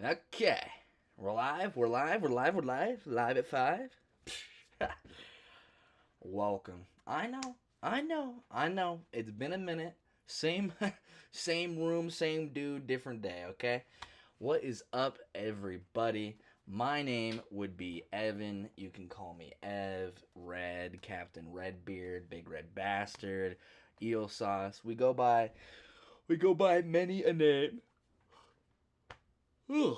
Okay. We're live. We're live. We're live. We're live. Live at 5. Welcome. I know. I know. I know. It's been a minute. Same same room, same dude, different day, okay? What is up, everybody? My name would be Evan. You can call me Ev, Red, Captain Redbeard, Big Red Bastard, Eel Sauce. We go by many a name. Ugh.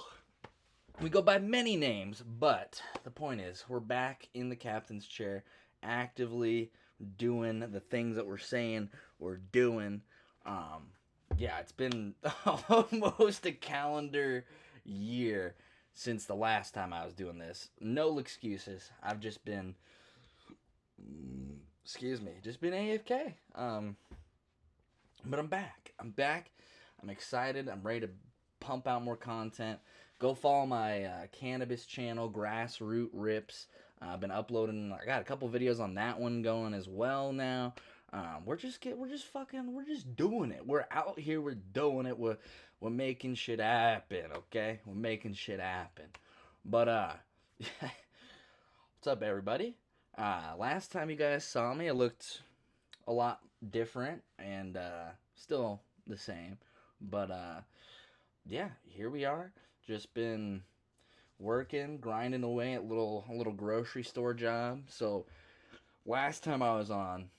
We go by many names, but the point is, we're back in the captain's chair, actively doing the things that we're saying we're doing. Um, yeah, it's been almost a calendar year since the last time I was doing this. No excuses. I've just been, excuse me, just been AFK. But I'm back. I'm back. I'm excited. I'm ready to pump out more content. Go follow my cannabis channel, Grassroot Rips. I've been uploading. I got a couple videos on that one going as well now. We're just doing it. We're out here. We're doing it. We're making shit happen. Okay, we're making shit happen. But what's up, everybody? Last time you guys saw me, I looked a lot different and still the same. But yeah, here we are. Just been working, grinding away at a little grocery store job. So last time I was on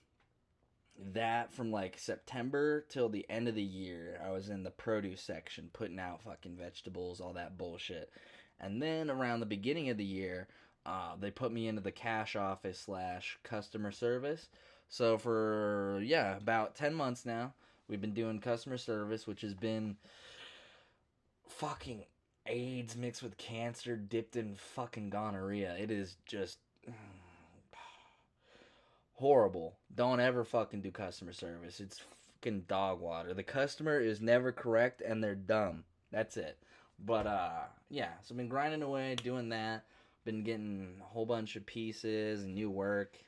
that from like September till the end of the year, I was in the produce section putting out fucking vegetables, all that bullshit. And then around the beginning of the year, they put me into the cash office slash customer service. So for about 10 months now, we've been doing customer service, which has been fucking AIDS mixed with cancer dipped in fucking gonorrhea. It is just horrible. Don't ever fucking do customer service. It's fucking dog water. The customer is never correct and they're dumb. That's it. But yeah, so I've been grinding away doing that. Been getting a whole bunch of pieces and new work.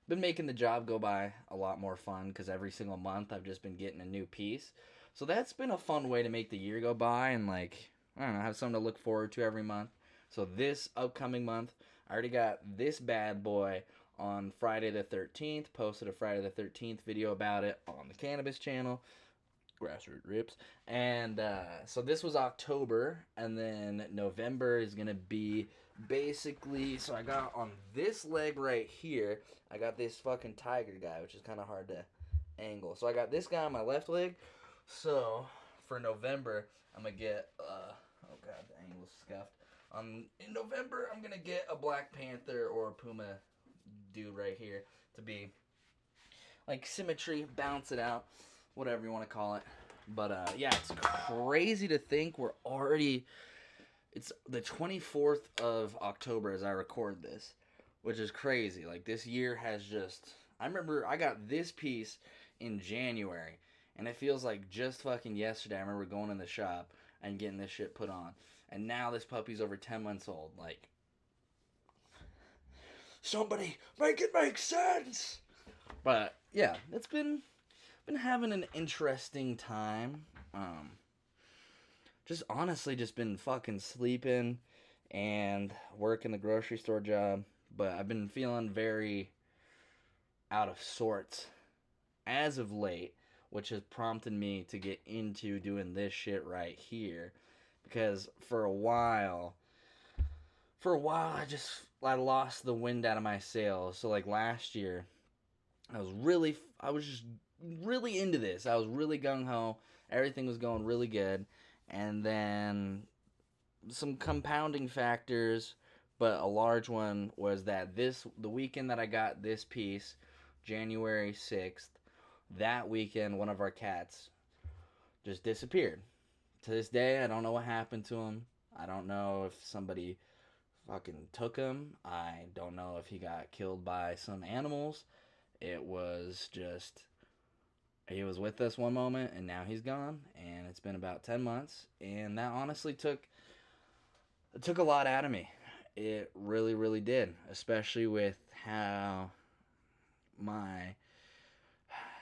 Been making the job go by a lot more fun because every single month I've just been getting a new piece. So that's been a fun way to make the year go by and like, I don't know, have something to look forward to every month. So this upcoming month, I already got this bad boy on Friday the 13th. Posted a Friday the 13th video about it on the cannabis channel, Grassroot Rips. And so this was October, and then November is going to be basically, so I got on this leg right here, I got this fucking tiger guy, which is kind of hard to angle. So I got this guy on my left leg. So for November, I'm gonna get oh god, the angle's scuffed. In November, I'm gonna get a Black Panther or a Puma dude right here to be like symmetry, balance it out, whatever you want to call it. But yeah, it's crazy to think we're already. It's the 24th of October as I record this, which is crazy. Like this year has just. I remember I got this piece in January. And it feels like just fucking yesterday I remember going in the shop and getting this shit put on. And now this puppy's over 10 months old. Like, somebody make it make sense! But, yeah, it's been having an interesting time. Just honestly just been fucking sleeping and working the grocery store job. But I've been feeling very out of sorts as of late, which has prompted me to get into doing this shit right here. Because for a while I lost the wind out of my sails. So like last year, I was just really into this. I was really gung-ho. Everything was going really good. And then some compounding factors, but a large one was that the weekend that I got this piece, January 6th, that weekend, one of our cats just disappeared. To this day, I don't know what happened to him. I don't know if somebody fucking took him. I don't know if he got killed by some animals. It was just, he was with us one moment and now he's gone. And it's been about 10 months. And that honestly took a lot out of me. It really, really did. Especially with how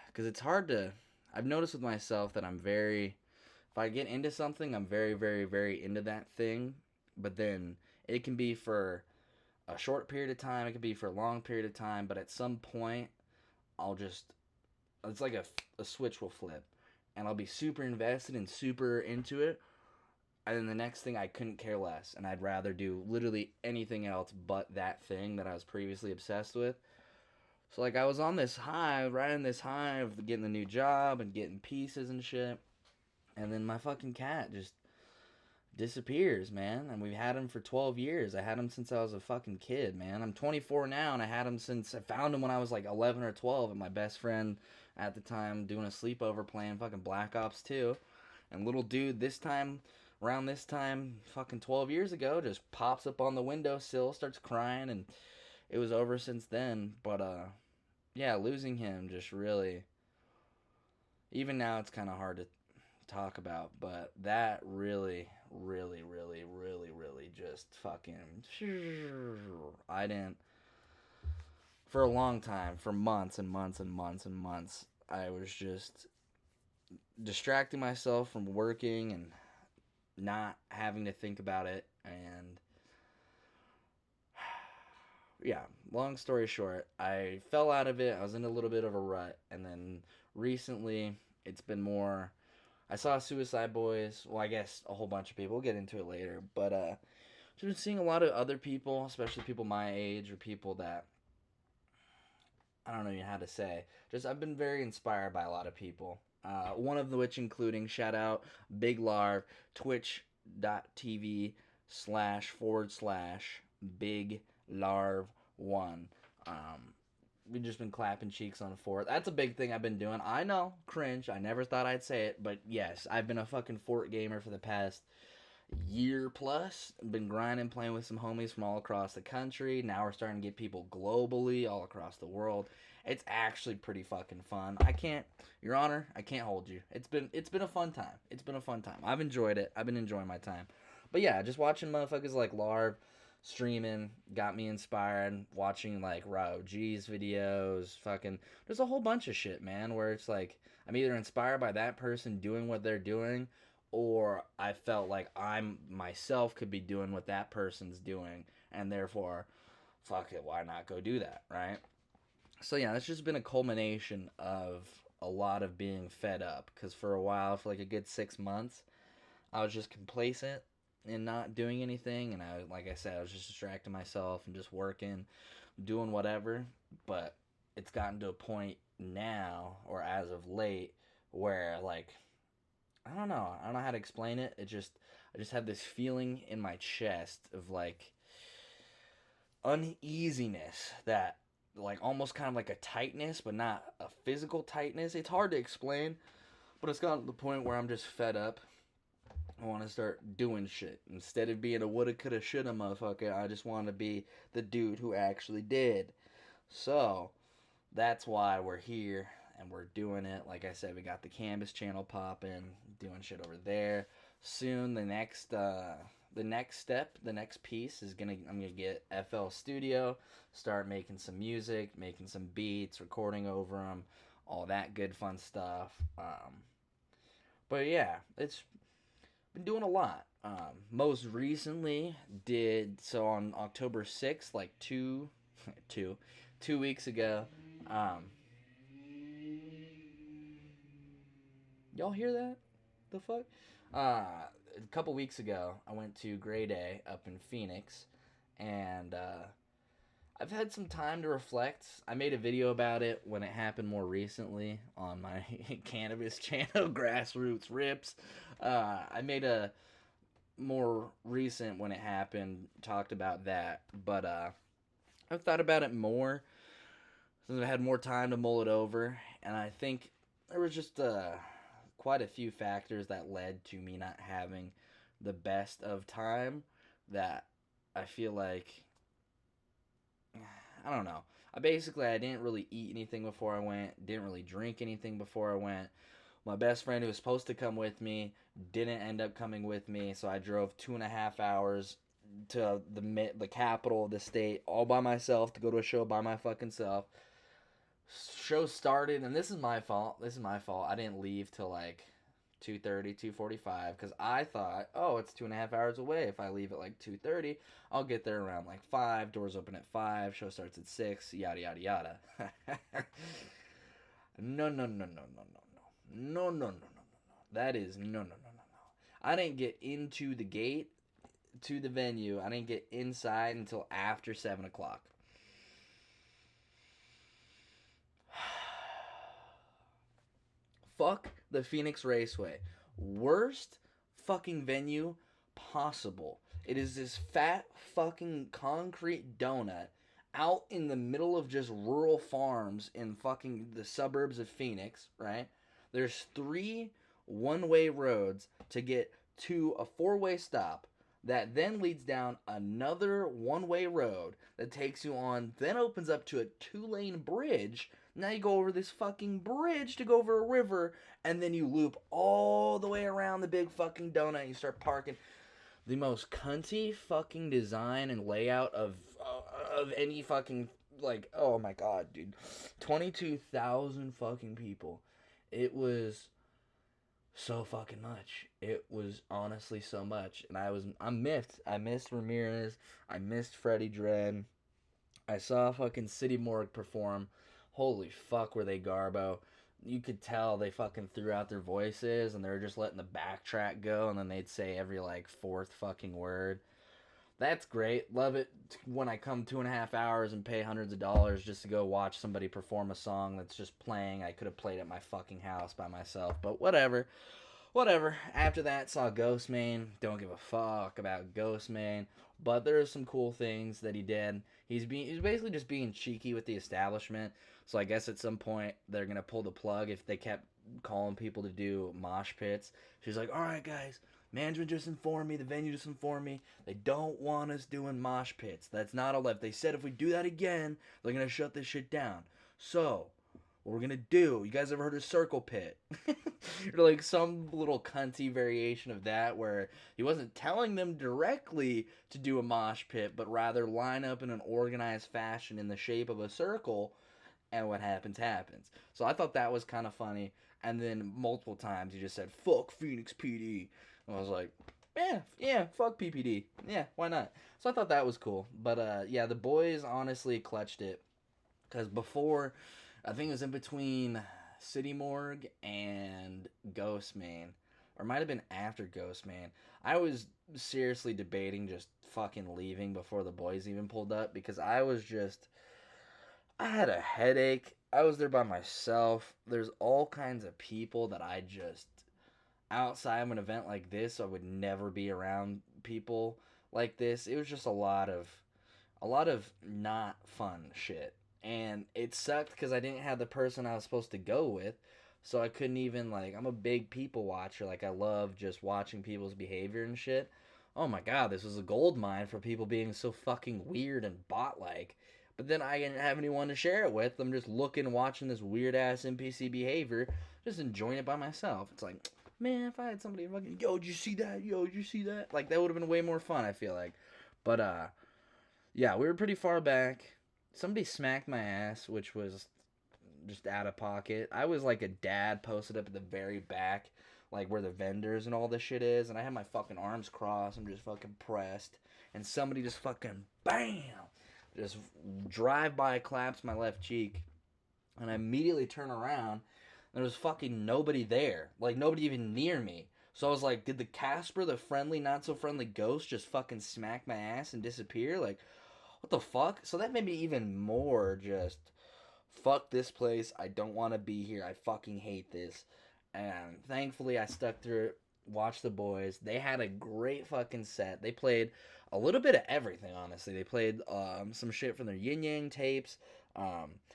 because it's hard to, I've noticed with myself that I'm very If I get into something, I'm very, very, very into that thing. But then it can be for a short period of time, it can be for a long period of time. But at some point, I'll just, it's like a switch will flip. And I'll be super invested and super into it. And then the next thing, I couldn't care less. And I'd rather do literally anything else but that thing that I was previously obsessed with. So, like, I was on this high, riding this high of getting a new job and getting pieces and shit. And then my fucking cat just disappears, man. And we've had him for 12 years. I had him since I was a fucking kid, man. I'm 24 now, and I had him since I found him when I was like 11 or 12. And my best friend at the time doing a sleepover playing fucking Black Ops 2. And little dude, around this time, fucking 12 years ago, just pops up on the windowsill, starts crying, and it was over since then. But, yeah, losing him just really, even now it's kind of hard to talk about, but that really, really, really, really, really just fucking, I didn't, for a long time, for months and months and months and months, I was just distracting myself from working and not having to think about it. And yeah, long story short, I fell out of it. I was in a little bit of a rut, and then recently it's been more, I saw Suicide Boys. Well, I guess a whole bunch of people. We'll get into it later. But just been seeing a lot of other people, especially people my age or people that I don't know even how to say. Just I've been very inspired by a lot of people. One of which including shout out Big Larv, twitch.tv//Big Larv 1. We've just been clapping cheeks on Fort. That's a big thing I've been doing. I know, cringe. I never thought I'd say it, but yes, I've been a fucking Fort gamer for the past year plus. Been grinding, playing with some homies from all across the country. Now we're starting to get people globally, all across the world. It's actually pretty fucking fun. Your Honor, I can't hold you. It's been a fun time. It's been a fun time. I've enjoyed it. I've been enjoying my time. But yeah, just watching motherfuckers like Larv streaming got me inspired. Watching like Raw G's videos, fucking, there's a whole bunch of shit, man, where it's like I'm either inspired by that person doing what they're doing, or I felt like I'm myself could be doing what that person's doing, and therefore, fuck it, why not go do that, right? So yeah, it's just been a culmination of a lot of being fed up, because for a while, for like a good 6 months, I was just complacent and not doing anything, and like I said, I was just distracting myself and just working, doing whatever. But it's gotten to a point now, or as of late, where like I don't know, how to explain it. I just have this feeling in my chest of like uneasiness, that like almost kind of like a tightness, but not a physical tightness. It's hard to explain, but it's gotten to the point where I'm just fed up. I want to start doing shit. Instead of being a woulda, coulda, shoulda motherfucker, I just want to be the dude who actually did. So, that's why we're here and we're doing it. Like I said, we got the Canvas channel popping, doing shit over there. Soon, the next step, the next piece is I'm gonna get FL Studio, start making some music, making some beats, recording over them, all that good fun stuff. But yeah, it's been doing a lot. Most recently so on October 6th, like two weeks ago. Y'all hear that? The fuck? A couple weeks ago, I went to Gray Day up in Phoenix, and I've had some time to reflect. I made a video about it when it happened more recently on my cannabis channel, Grassroots Rips. I made a more recent when it happened, talked about that, but I've thought about it more since I've had more time to mull it over, and I think there was just quite a few factors that led to me not having the best of time, that I feel like, I don't know. I didn't really eat anything before I went, didn't really drink anything before I went. My best friend who was supposed to come with me didn't end up coming with me, so I drove 2.5 hours to the capital of the state all by myself to go to a show by my fucking self. Show started, and this is my fault. I didn't leave till like 2:30, 2:45, because I thought, oh, it's 2.5 hours away. If I leave at like 2:30, I'll get there around like 5. Doors open at 5. Show starts at 6. Yada yada yada. No, no, no, no, no, no, no, no, no, no, no, no, no. That is no, no, no, no, no. I didn't get into the gate to the venue. I didn't get inside until after 7 o'clock. Fuck the Phoenix Raceway. Worst fucking venue possible. It is this fat fucking concrete donut out in the middle of just rural farms in fucking the suburbs of Phoenix, right? There's 3 one-way roads to get to a 4-way stop that then leads down another one-way road that takes you on, then opens up to a 2-lane bridge. Now you go over this fucking bridge to go over a river, and then you loop all the way around the big fucking donut and you start parking. The most cunty fucking design and layout of any fucking, like, oh my god, dude. 22,000 fucking people. It was so fucking much. It was honestly so much. And I missed Ramirez. I missed Freddie Dredd. I saw fucking City Morgue perform. Holy fuck, were they garbo. You could tell they fucking threw out their voices and they were just letting the backtrack go, and then they'd say every like 4th fucking word. That's great. Love it when I come 2.5 hours and pay hundreds of dollars just to go watch somebody perform a song that's just playing. I could have played at my fucking house by myself, but whatever. Whatever. After that, saw Ghostman. Don't give a fuck about Ghostman, but there are some cool things that he did. He's basically just being cheeky with the establishment. So I guess at some point they're gonna pull the plug if they kept calling people to do mosh pits. She's like, all right, guys. Management just informed me, the venue just informed me, they don't want us doing mosh pits. That's not allowed. They said if we do that again, they're going to shut this shit down. So, what we're going to do, you guys ever heard of circle pit? Or like some little cunty variation of that where he wasn't telling them directly to do a mosh pit, but rather line up in an organized fashion in the shape of a circle, and what happens, happens. So I thought that was kind of funny. And then multiple times he just said, fuck Phoenix PD. I was like, yeah, fuck PPD. Yeah, why not? So I thought that was cool. But, yeah, the boys honestly clutched it. Because before, I think it was in between City Morgue and Ghostman. Or it might have been after Ghostman. I was seriously debating just fucking leaving before the boys even pulled up. Because I had a headache. I was there by myself. There's all kinds of people that I just... Outside of an event like this, I would never be around people like this. It was just a lot of not fun shit. And it sucked because I didn't have the person I was supposed to go with. So I couldn't even, like, I'm a big people watcher. Like, I love just watching people's behavior and shit. Oh my god, this was a gold mine for people being so fucking weird and bot-like. But then I didn't have anyone to share it with. I'm just looking, watching this weird-ass NPC behavior, just enjoying it by myself. It's like... Man, if I had somebody fucking, yo, did you see that? Yo, did you see that? Like, that would have been way more fun, I feel like. But, yeah, we were pretty far back. Somebody smacked my ass, which was just out of pocket. I was like a dad posted up at the very back, like where the vendors and all this shit is, and I had my fucking arms crossed. I'm just fucking pressed. And somebody just fucking, bam! Just drive-by claps my left cheek. And I immediately turn around. There was fucking nobody there. Like, nobody even near me. So I was like, did the Casper, the friendly, not-so-friendly ghost, just fucking smack my ass and disappear? Like, what the fuck? So that made me even more just, fuck this place. I don't want to be here. I fucking hate this. And thankfully, I stuck through it, watched the boys. They had a great fucking set. They played a little bit of everything, honestly. They played some shit from their Yin Yang tapes.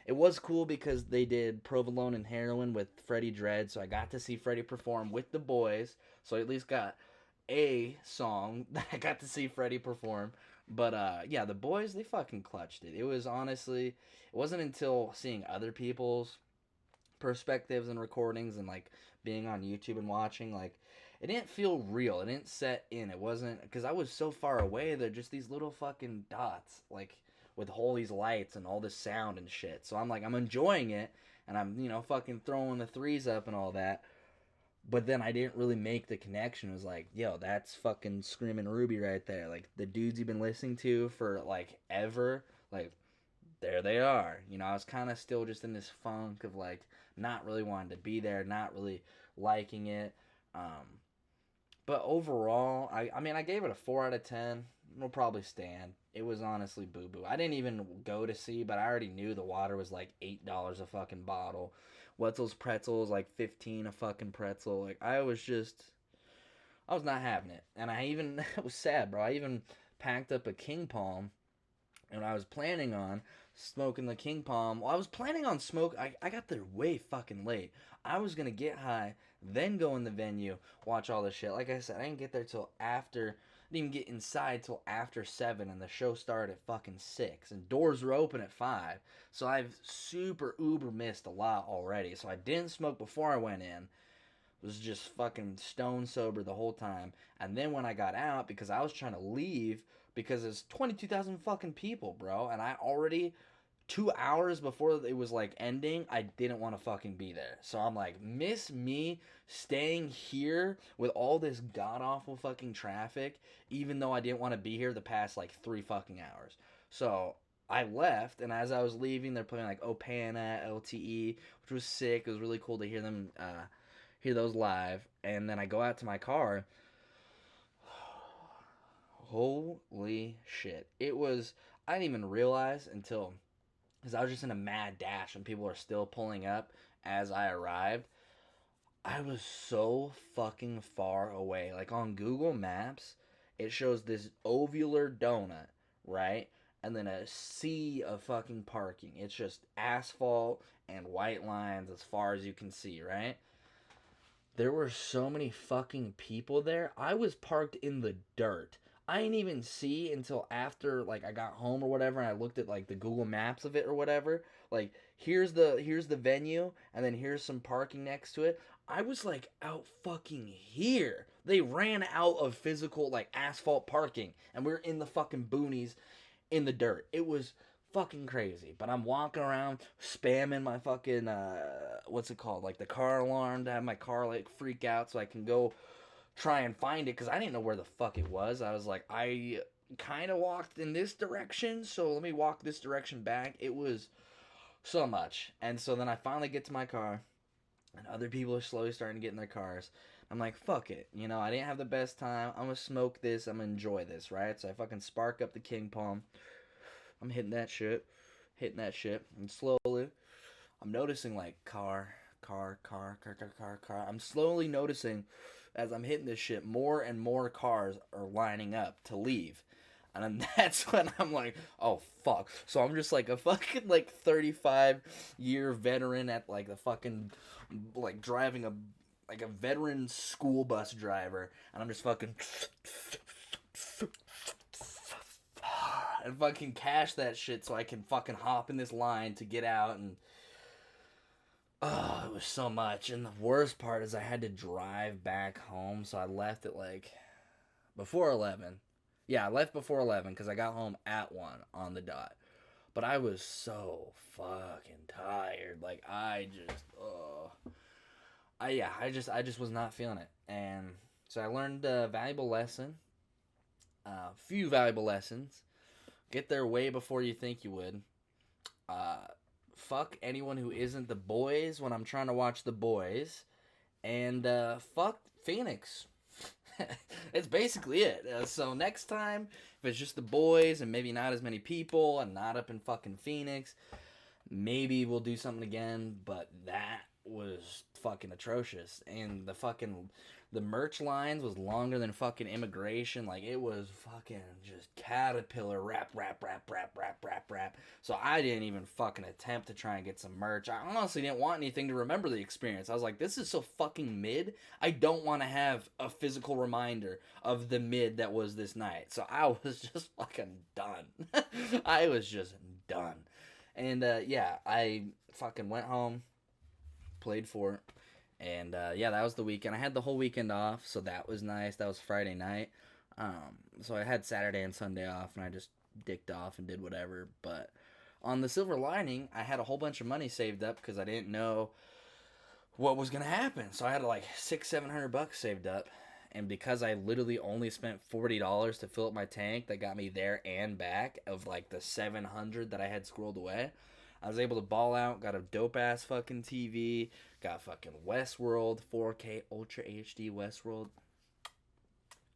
It was cool because they did Provolone and Heroin with Freddie Dredd, so I got to see Freddie perform with the boys, so I at least got a song that I got to see Freddie perform. But, yeah, the boys, they fucking clutched it. It was honestly, it wasn't until seeing other people's perspectives and recordings and, like, being on YouTube and watching, like, it didn't feel real. It didn't set in. It wasn't, because I was so far away, they're just these little fucking dots, like, with all these lights and all this sound and shit. So I'm like, I'm enjoying it, and I'm, fucking throwing the threes up and all that. But then I didn't really make the connection. It was like, yo, that's fucking Screaming Ruby right there. Like the dudes you've been listening to for like ever, like there they are. You know, I was kind of still just in this funk of like not really wanting to be there, not really liking it. Um, but overall, I mean, I gave it a 4 out of 10. It'll probably stand. It was honestly boo boo. I didn't even go to see, but I already knew the water was like $8 a fucking bottle. Wetzel's pretzels like 15 a fucking pretzel. Like I was not having it. And I even it was sad, bro. I even packed up a King Palm, and I was planning on smoking the King Palm. Well, I was planning on smoke. I got there way fucking late. I was gonna get high, then go in the venue, watch all this shit. Like I said, I didn't get there till after. I didn't even get inside till after 7, and the show started at fucking 6, and doors were open at 5. So I've super uber missed a lot already. So I didn't smoke before I went in. Was just fucking stone sober the whole time. And then when I got out, because I was trying to leave, because it's 22,000 fucking people, bro, and I already 2 hours before it was like ending, I didn't want to fucking be there. So I'm like, miss me staying here with all this god awful fucking traffic, even though I didn't want to be here the past like 3 fucking hours. So I left, and as I was leaving, they're playing like Opana, LTE, which was sick. It was really cool to hear them, hear those live. And then I go out to my car. Holy shit. It was, I didn't even realize until, because I was just in a mad dash and people are still pulling up as I arrived. I was so fucking far away. Like on Google Maps, it shows this ovular donut, right? And then a sea of fucking parking. It's just asphalt and white lines as far as you can see, right? There were so many fucking people there. I was parked in the dirt. I didn't even see until after like I got home or whatever, and I looked at like the Google Maps of it or whatever. Like here's the venue, and then here's some parking next to it. I was like out fucking here. They ran out of physical like asphalt parking, and we are in the fucking boonies in the dirt. It was fucking crazy. But I'm walking around spamming my fucking what's it called? Like the car alarm to have my car like freak out so I can go try and find it, because I didn't know where the fuck it was. I was like, I kind of walked in this direction, so let me walk this direction back. It was so much. And so then I finally get to my car, and other people are slowly starting to get in their cars. I'm like, fuck it. You know, I didn't have the best time. I'm going to smoke this. I'm going to enjoy this, right? So I fucking spark up the King Palm. I'm hitting that shit. And slowly, I'm noticing like car. I'm slowly noticing as I'm hitting this shit, more and more cars are lining up to leave. And then that's when I'm like, oh fuck. So I'm just like a fucking like 35-year veteran at like the fucking like driving a like a veteran school bus driver, and I'm just fucking and fucking cash that shit so I can fucking hop in this line to get out. And oh, it was so much. And the worst part is I had to drive back home, so I left at like before 11. Yeah, I left before 11 because I got home at 1 on the dot. But I was so fucking tired. Like I just, I just was not feeling it. And so I learned a valuable lesson. Few valuable lessons. Get there way before you think you would. Fuck anyone who isn't the boys when I'm trying to watch the boys. And fuck Phoenix. It's basically it. So next time, if it's just the boys and maybe not as many people and not up in fucking Phoenix, maybe we'll do something again. But that was fucking atrocious. And the merch lines was longer than fucking immigration. Like, it was fucking just caterpillar rap. So I didn't even fucking attempt to try and get some merch. I honestly didn't want anything to remember the experience. I was like, this is so fucking mid. I don't want to have a physical reminder of the mid that was this night. So I was just fucking done. I was just done. And yeah, I fucking went home, played for it. And yeah, that was the weekend. I had the whole weekend off, so that was nice. That was Friday night. So I had Saturday and Sunday off, and I just dicked off and did whatever. But on the silver lining, I had a whole bunch of money saved up because I didn't know what was gonna happen. So I had like $600-700 saved up, and because I literally only spent $40 to fill up my tank, that got me there and back of like the 700 that I had squirreled away. I was able to ball out, got a dope ass fucking TV, got fucking Westworld 4K Ultra HD Westworld.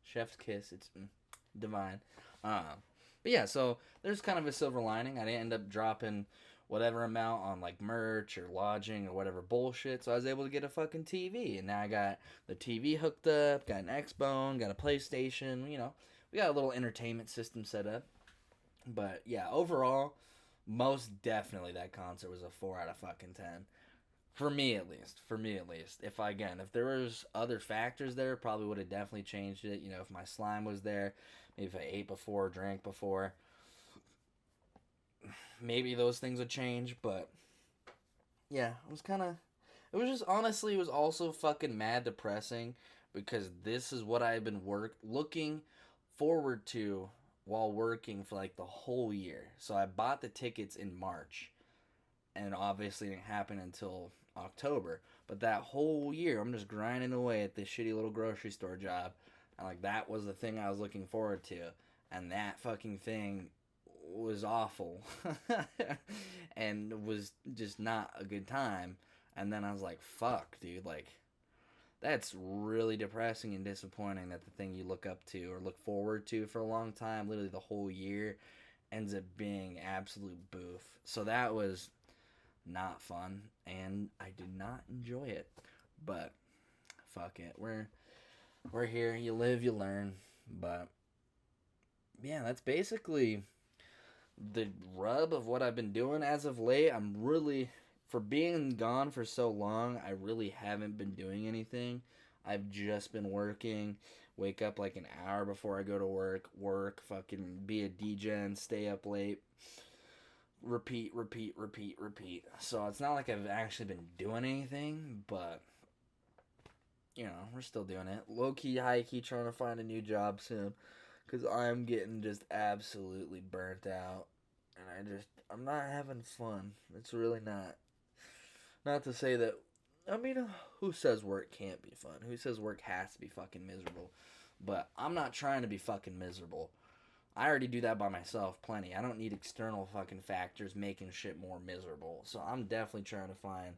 Chef's kiss, it's divine. But yeah, so there's kind of a silver lining. I didn't end up dropping whatever amount on like merch or lodging or whatever bullshit. So I was able to get a fucking TV, and now I got the TV hooked up, got an Xbone, got a PlayStation. You know, we got a little entertainment system set up. But yeah, overall, most definitely that concert was a 4 out of fucking 10. For me at least. For me at least. If there was other factors there, probably would have definitely changed it. You know, if my slime was there, maybe if I ate before, drank before, maybe those things would change. But yeah, it was just honestly, it was also fucking mad depressing because this is what I've been looking forward to while working for like the whole year. So I bought the tickets in March, and obviously it didn't happen until October. But that whole year, I'm just grinding away at this shitty little grocery store job, and like that was the thing I was looking forward to, and that fucking thing was awful, and was just not a good time. And then I was like, "Fuck, dude! Like, that's really depressing and disappointing that the thing you look up to or look forward to for a long time, literally the whole year, ends up being absolute boof." So that was not fun, and I did not enjoy it. But fuck it, we're here. You live, you learn. But yeah, that's basically the rub of what I've been doing as of late. I'm really, for being gone for so long, I really haven't been doing anything. I've just been working. Wake up like an hour before I go to work, fucking be a DJ, stay up late. Repeat. So it's not like I've actually been doing anything, but you know, we're still doing it. Low key, high key, trying to find a new job soon, because I'm getting just absolutely burnt out, and I'm not having fun. It's really not. Not to say that, I mean, who says work can't be fun? Who says work has to be fucking miserable? But I'm not trying to be fucking miserable. I already do that by myself plenty. I don't need external fucking factors making shit more miserable. So I'm definitely trying to find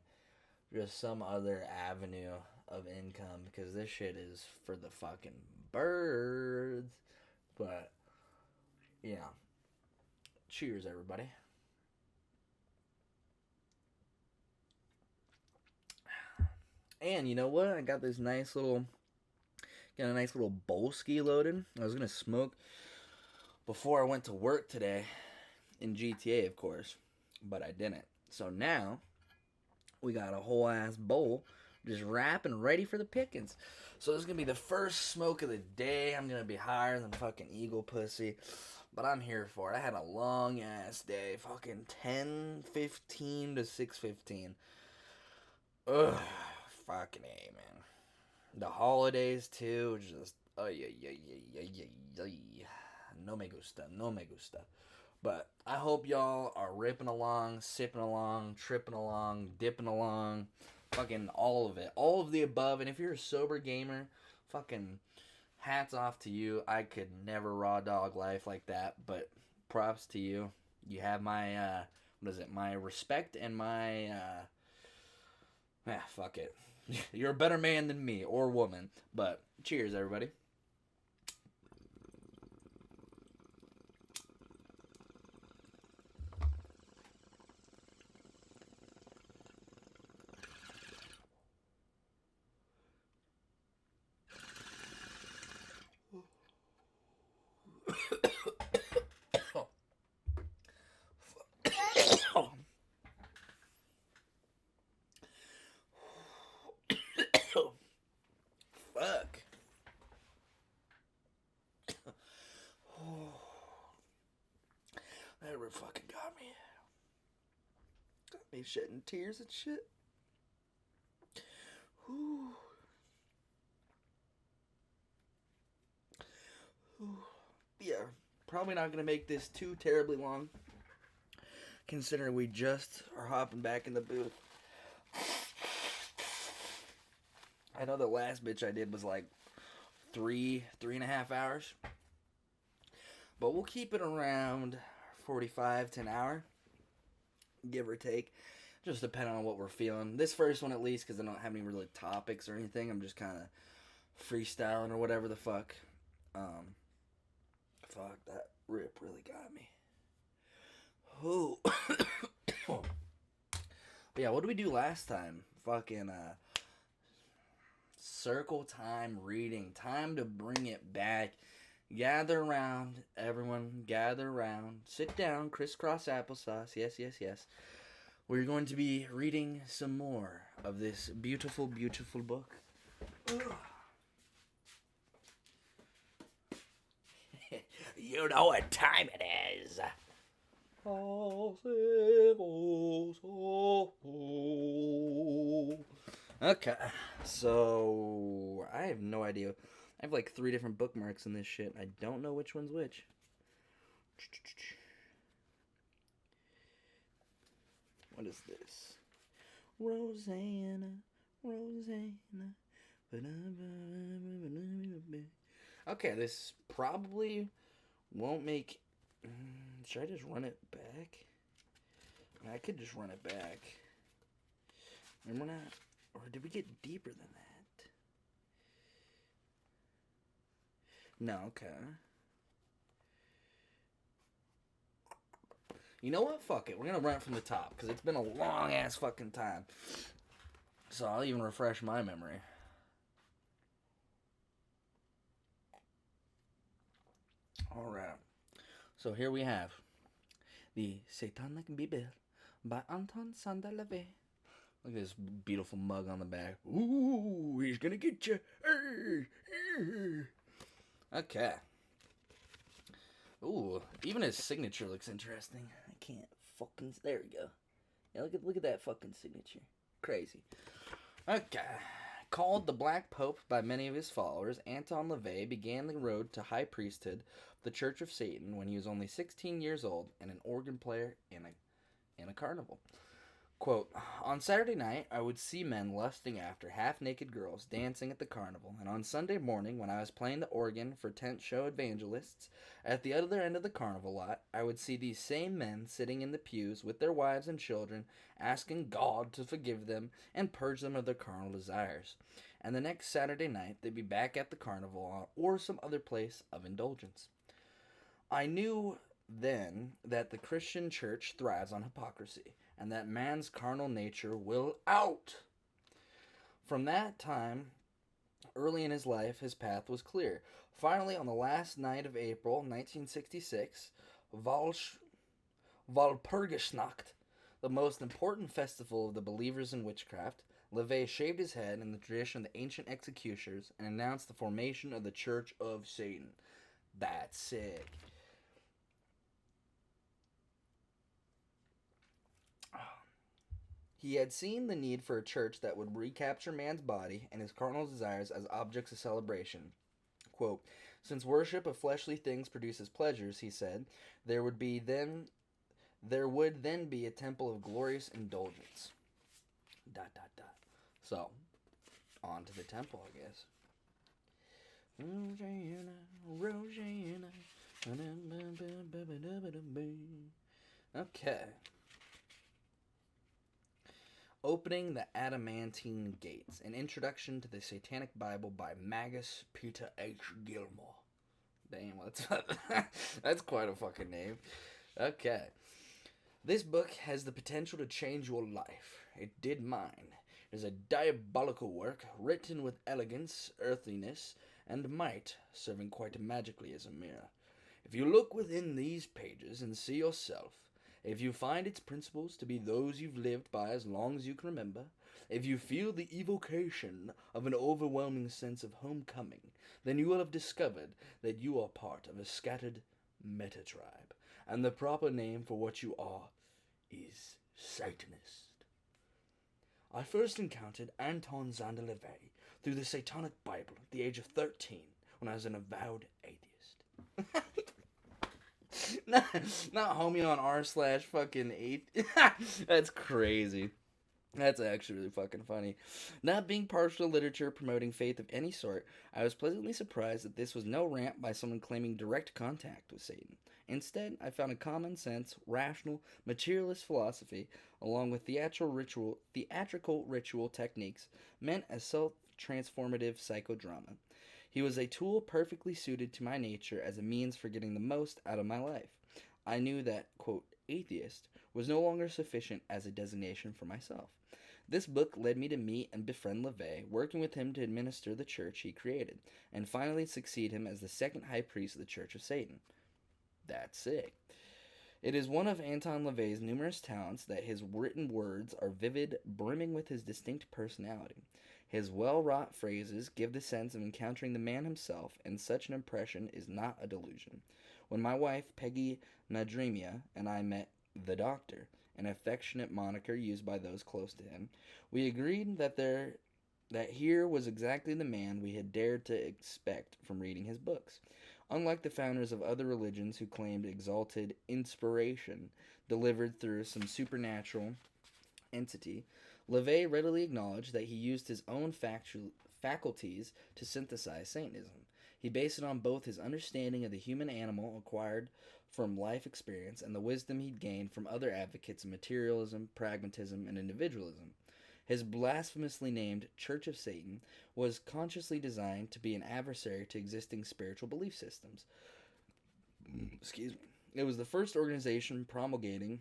just some other avenue of income, because this shit is for the fucking birds. But yeah. Cheers, everybody. And you know what? I got a nice little bowl ski loaded. I was gonna smoke before I went to work today in GTA, of course, but I didn't. So now we got a whole ass bowl just wrapping ready for the pickings. So this is gonna be the first smoke of the day. I'm gonna be higher than fucking eagle pussy, but I'm here for it. I had a long ass day, fucking 10:15 to 6:15. Ugh, fucking A, man. The holidays too, just no me gusta, no me gusta. But I hope y'all are ripping along, sipping along, tripping along, dipping along, fucking all of it, all of the above. And if you're a sober gamer, fucking hats off to you. I could never raw dog life like that, but props to you. You have my my respect and my fuck it. You're a better man than me, or woman. But cheers, everybody. Fuck. That really fucking got me. Got me shedding tears and shit. Whew. Yeah, probably not gonna make this too terribly long, considering we just are hopping back in the booth. I know the last bitch I did was like 3.5 hours. But we'll keep it around 45 to an hour, give or take. Just depending on what we're feeling. This first one, at least, because I don't have any really topics or anything. I'm just kind of freestyling or whatever the fuck. Fuck, that rip really got me. Ooh. But yeah, what did we do last time? Fucking, circle time reading. Time to bring it back. Gather around, everyone, gather around. Sit down, crisscross applesauce. Yes, yes, yes. We're going to be reading some more of this beautiful, beautiful book. You know what time it is. Okay, so I have no idea. I have like 3 different bookmarks in this shit. I don't know which one's which. What is this? Rosanna, Rosanna. Okay, this probably won't make... Should I just run it back? I could just run it back. And we're not... Or did we get deeper than that? No, okay. You know what? Fuck it. We're gonna run it from the top, because it's been a long-ass fucking time. So I'll even refresh my memory. Alright. So here we have the Satanic Bible by Anton Saint-Levy. Look at this beautiful mug on the back. Ooh, he's gonna get you. Okay. Ooh, even his signature looks interesting. I can't fucking... There we go. Yeah, look at that fucking signature. Crazy. Okay. Called the Black Pope by many of his followers, Anton LaVey began the road to high priesthood of the Church of Satan when he was only 16 years old and an organ player in a carnival. Quote, on Saturday night, I would see men lusting after half-naked girls dancing at the carnival, and on Sunday morning, when I was playing the organ for tent show evangelists, at the other end of the carnival lot, I would see these same men sitting in the pews with their wives and children, asking God to forgive them and purge them of their carnal desires. And the next Saturday night, they'd be back at the carnival or some other place of indulgence. I knew then that the Christian church thrives on hypocrisy, and that man's carnal nature will out. From that time, early in his life, his path was clear. Finally, on the last night of April 1966, Walpurgisnacht, the most important festival of the believers in witchcraft, LaVey shaved his head in the tradition of the ancient executioners and announced the formation of the Church of Satan. That's sick. He had seen the need for a church that would recapture man's body and his carnal desires as objects of celebration. Quote, since worship of fleshly things produces pleasures, he said, there would then be a temple of glorious indulgence. ... So, on to the temple, I guess. Rosanna. Okay. Opening the Adamantine Gates, an introduction to the Satanic Bible by Magus Peter H. Gilmore. Damn, that's quite a fucking name. Okay. This book has the potential to change your life. It did mine. It is a diabolical work, written with elegance, earthiness, and might, serving quite magically as a mirror. If you look within these pages and see yourself, if you find its principles to be those you've lived by as long as you can remember, if you feel the evocation of an overwhelming sense of homecoming, then you will have discovered that you are part of a scattered meta-tribe, and the proper name for what you are is Satanist. I first encountered Anton Saint-Levy through the Satanic Bible at the age of 13, when I was an avowed atheist. not homie on r/fucking 8. That's crazy. That's actually really fucking funny. Not being partial to literature promoting faith of any sort, I was pleasantly surprised that this was no rant by someone claiming direct contact with Satan. Instead, I found a common sense, rational, materialist philosophy, along with theatrical ritual techniques, meant as self-transformative psychodrama. He was a tool perfectly suited to my nature as a means for getting the most out of my life. I knew that, quote, atheist was no longer sufficient as a designation for myself. This book led me to meet and befriend LaVey, working with him to administer the church he created, and finally succeed him as the second high priest of the Church of Satan. That's sick. It is one of Anton LaVey's numerous talents that his written words are vivid, brimming with his distinct personality. His well-wrought phrases give the sense of encountering the man himself, and such an impression is not a delusion. When my wife, Peggy Madrimia, and I met the Doctor, an affectionate moniker used by those close to him, we agreed that here was exactly the man we had dared to expect from reading his books. Unlike the founders of other religions who claimed exalted inspiration delivered through some supernatural entity, LaVey readily acknowledged that he used his own faculties to synthesize Satanism. He based it on both his understanding of the human animal acquired from life experience and the wisdom he'd gained from other advocates of materialism, pragmatism, and individualism. His blasphemously named Church of Satan was consciously designed to be an adversary to existing spiritual belief systems. Excuse me. It was the first organization promulgating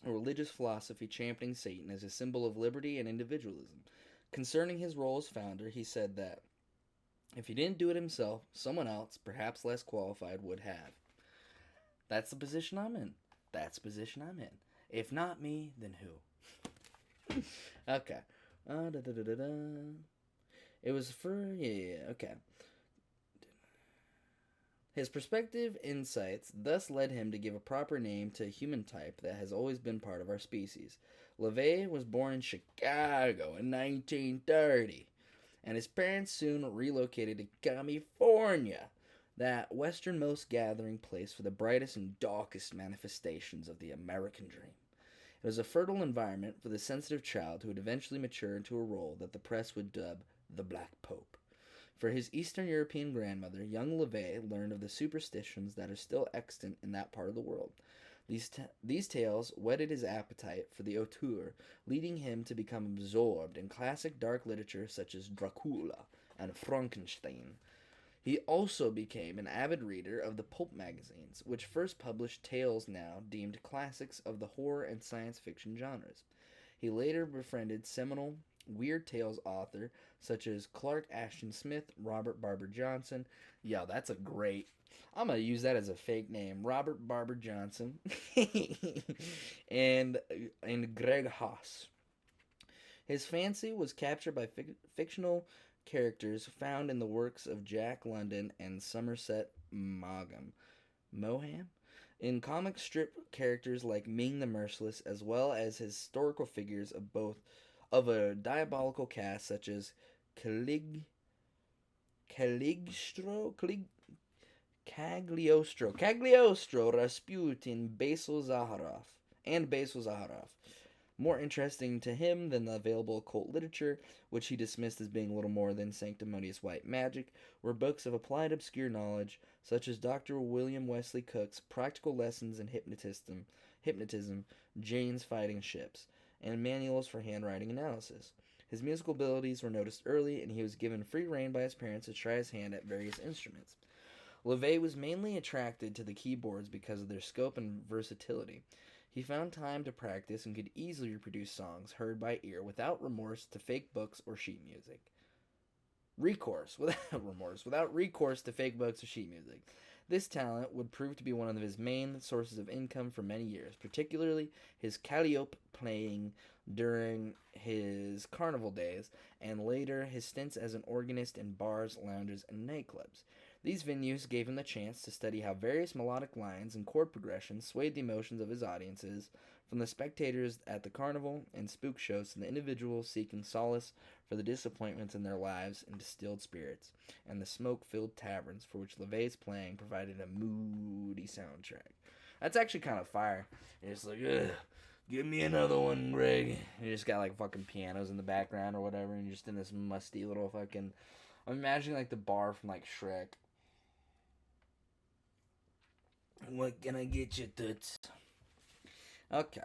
a religious philosophy championing Satan as a symbol of liberty and individualism. Concerning his role as founder, he said that if he didn't do it himself, someone else, perhaps less qualified, would have. That's the position I'm in. That's the position I'm in. If not me, then who? Okay. Da, da, da, da, da. It was for... Yeah, okay. His perspective insights thus led him to give a proper name to a human type that has always been part of our species. LaVey was born in Chicago in 1930, and his parents soon relocated to California, that westernmost gathering place for the brightest and darkest manifestations of the American dream. It was a fertile environment for the sensitive child who would eventually mature into a role that the press would dub the Black Pope. For his Eastern European grandmother, young LaVey learned of the superstitions that are still extant in that part of the world. These tales whetted his appetite for the auteur, leading him to become absorbed in classic dark literature such as Dracula and Frankenstein. He also became an avid reader of the pulp magazines, which first published tales now deemed classics of the horror and science fiction genres. He later befriended seminal Weird Tales author such as Clark Ashton Smith, Robert Barber Johnson. Yo, that's a great... I'm going to use that as a fake name. Robert Barber Johnson. and Greg Haas. His fancy was captured by fictional characters found in the works of Jack London and Somerset Maugham. In comic strip characters like Ming the Merciless, as well as historical figures of a diabolical cast such as Cagliostro, Rasputin, Basil Zaharoff. More interesting to him than the available occult literature, which he dismissed as being little more than sanctimonious white magic, were books of applied obscure knowledge, such as Dr. William Wesley Cook's Practical Lessons in Hypnotism, Jane's Fighting Ships, and manuals for handwriting analysis. His musical abilities were noticed early, and he was given free rein by his parents to try his hand at various instruments. LaVey was mainly attracted to the keyboards because of their scope and versatility. He found time to practice and could easily reproduce songs heard by ear without remorse to fake books or sheet music. Without recourse to fake books or sheet music. This talent would prove to be one of his main sources of income for many years, particularly his calliope playing during his carnival days, and later his stints as an organist in bars, lounges, and nightclubs. These venues gave him the chance to study how various melodic lines and chord progressions swayed the emotions of his audiences, from the spectators at the carnival and spook shows to the individuals seeking solace for the disappointments in their lives in distilled spirits, and the smoke-filled taverns for which LaVey's playing provided a moody soundtrack. That's actually kind of fire. It's like, ugh, Give me another one, Greg. You just got like fucking pianos in the background or whatever, and you're just in this musty little fucking. I'm imagining like the bar from like Shrek. What can I get you, toots? Okay.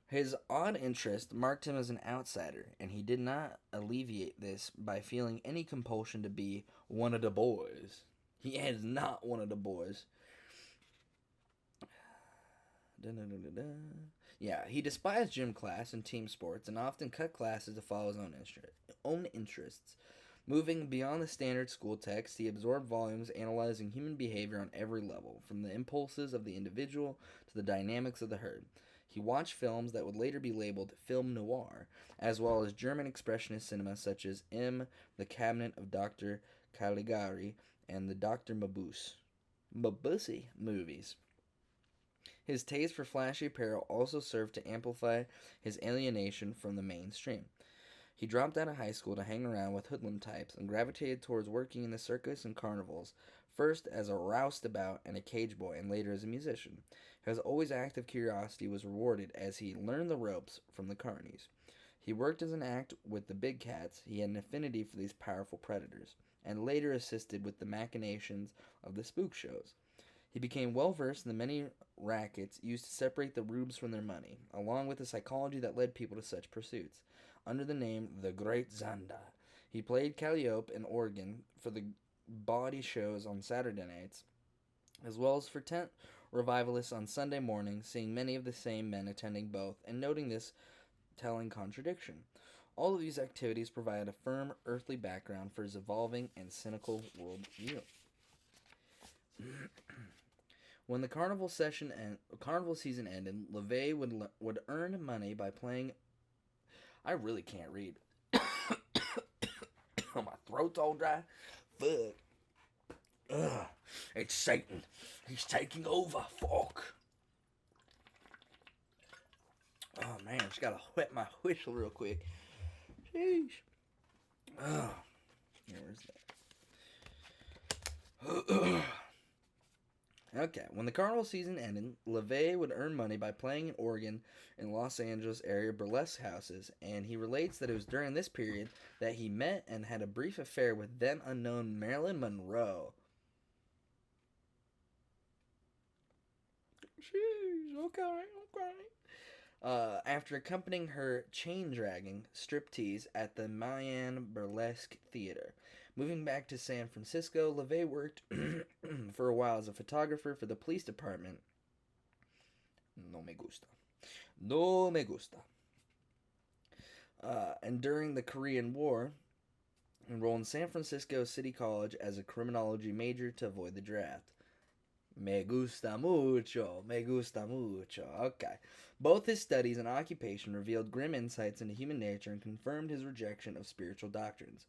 His odd interest marked him as an outsider, and he did not alleviate this by feeling any compulsion to be one of the boys. He is not one of the boys. Yeah, he despised gym class and team sports and often cut classes to follow his own interests. Moving beyond the standard school text, he absorbed volumes analyzing human behavior on every level, from the impulses of the individual to the dynamics of the herd. He watched films that would later be labeled film noir, as well as German expressionist cinema such as The Cabinet of Dr. Caligari, and the Dr. Mabuse movies. His taste for flashy apparel also served to amplify his alienation from the mainstream. He dropped out of high school to hang around with hoodlum types and gravitated towards working in the circus and carnivals, first as a roustabout and a cage boy, and later as a musician. His always active curiosity was rewarded as he learned the ropes from the carnies. He worked as an act with the big cats. He had an affinity for these powerful predators, and later assisted with the machinations of the spook shows. He became well versed in the many rackets used to separate the rubes from their money, along with the psychology that led people to such pursuits. Under the name The Great Zanda, he played calliope and organ for the bawdy shows on Saturday nights, as well as for tent revivalists on Sunday mornings, seeing many of the same men attending both, and noting this telling contradiction. All of these activities provided a firm earthly background for his evolving and cynical worldview. When the carnival season ended, LeVay would earn money by playing. I really can't read. My throat's all dry. Fuck. Ugh. It's Satan. He's taking over. Fuck. Oh man, just gotta wet my whistle real quick. Sheesh. Oh. Where's that? Okay, when the carnival season ended, LeVay would earn money by playing an organ in Los Angeles area burlesque houses, and he relates that it was during this period that he met and had a brief affair with then unknown Marilyn Monroe. Jeez, okay. After accompanying her chain-dragging striptease at the Mayan Burlesque Theater. Moving back to San Francisco, LeVay worked for a while as a photographer for the police department. No me gusta. No me gusta. And during the Korean War, enrolled in San Francisco City College as a criminology major to avoid the draft. Me gusta mucho. Me gusta mucho. Okay. Both his studies and occupation revealed grim insights into human nature and confirmed his rejection of spiritual doctrines.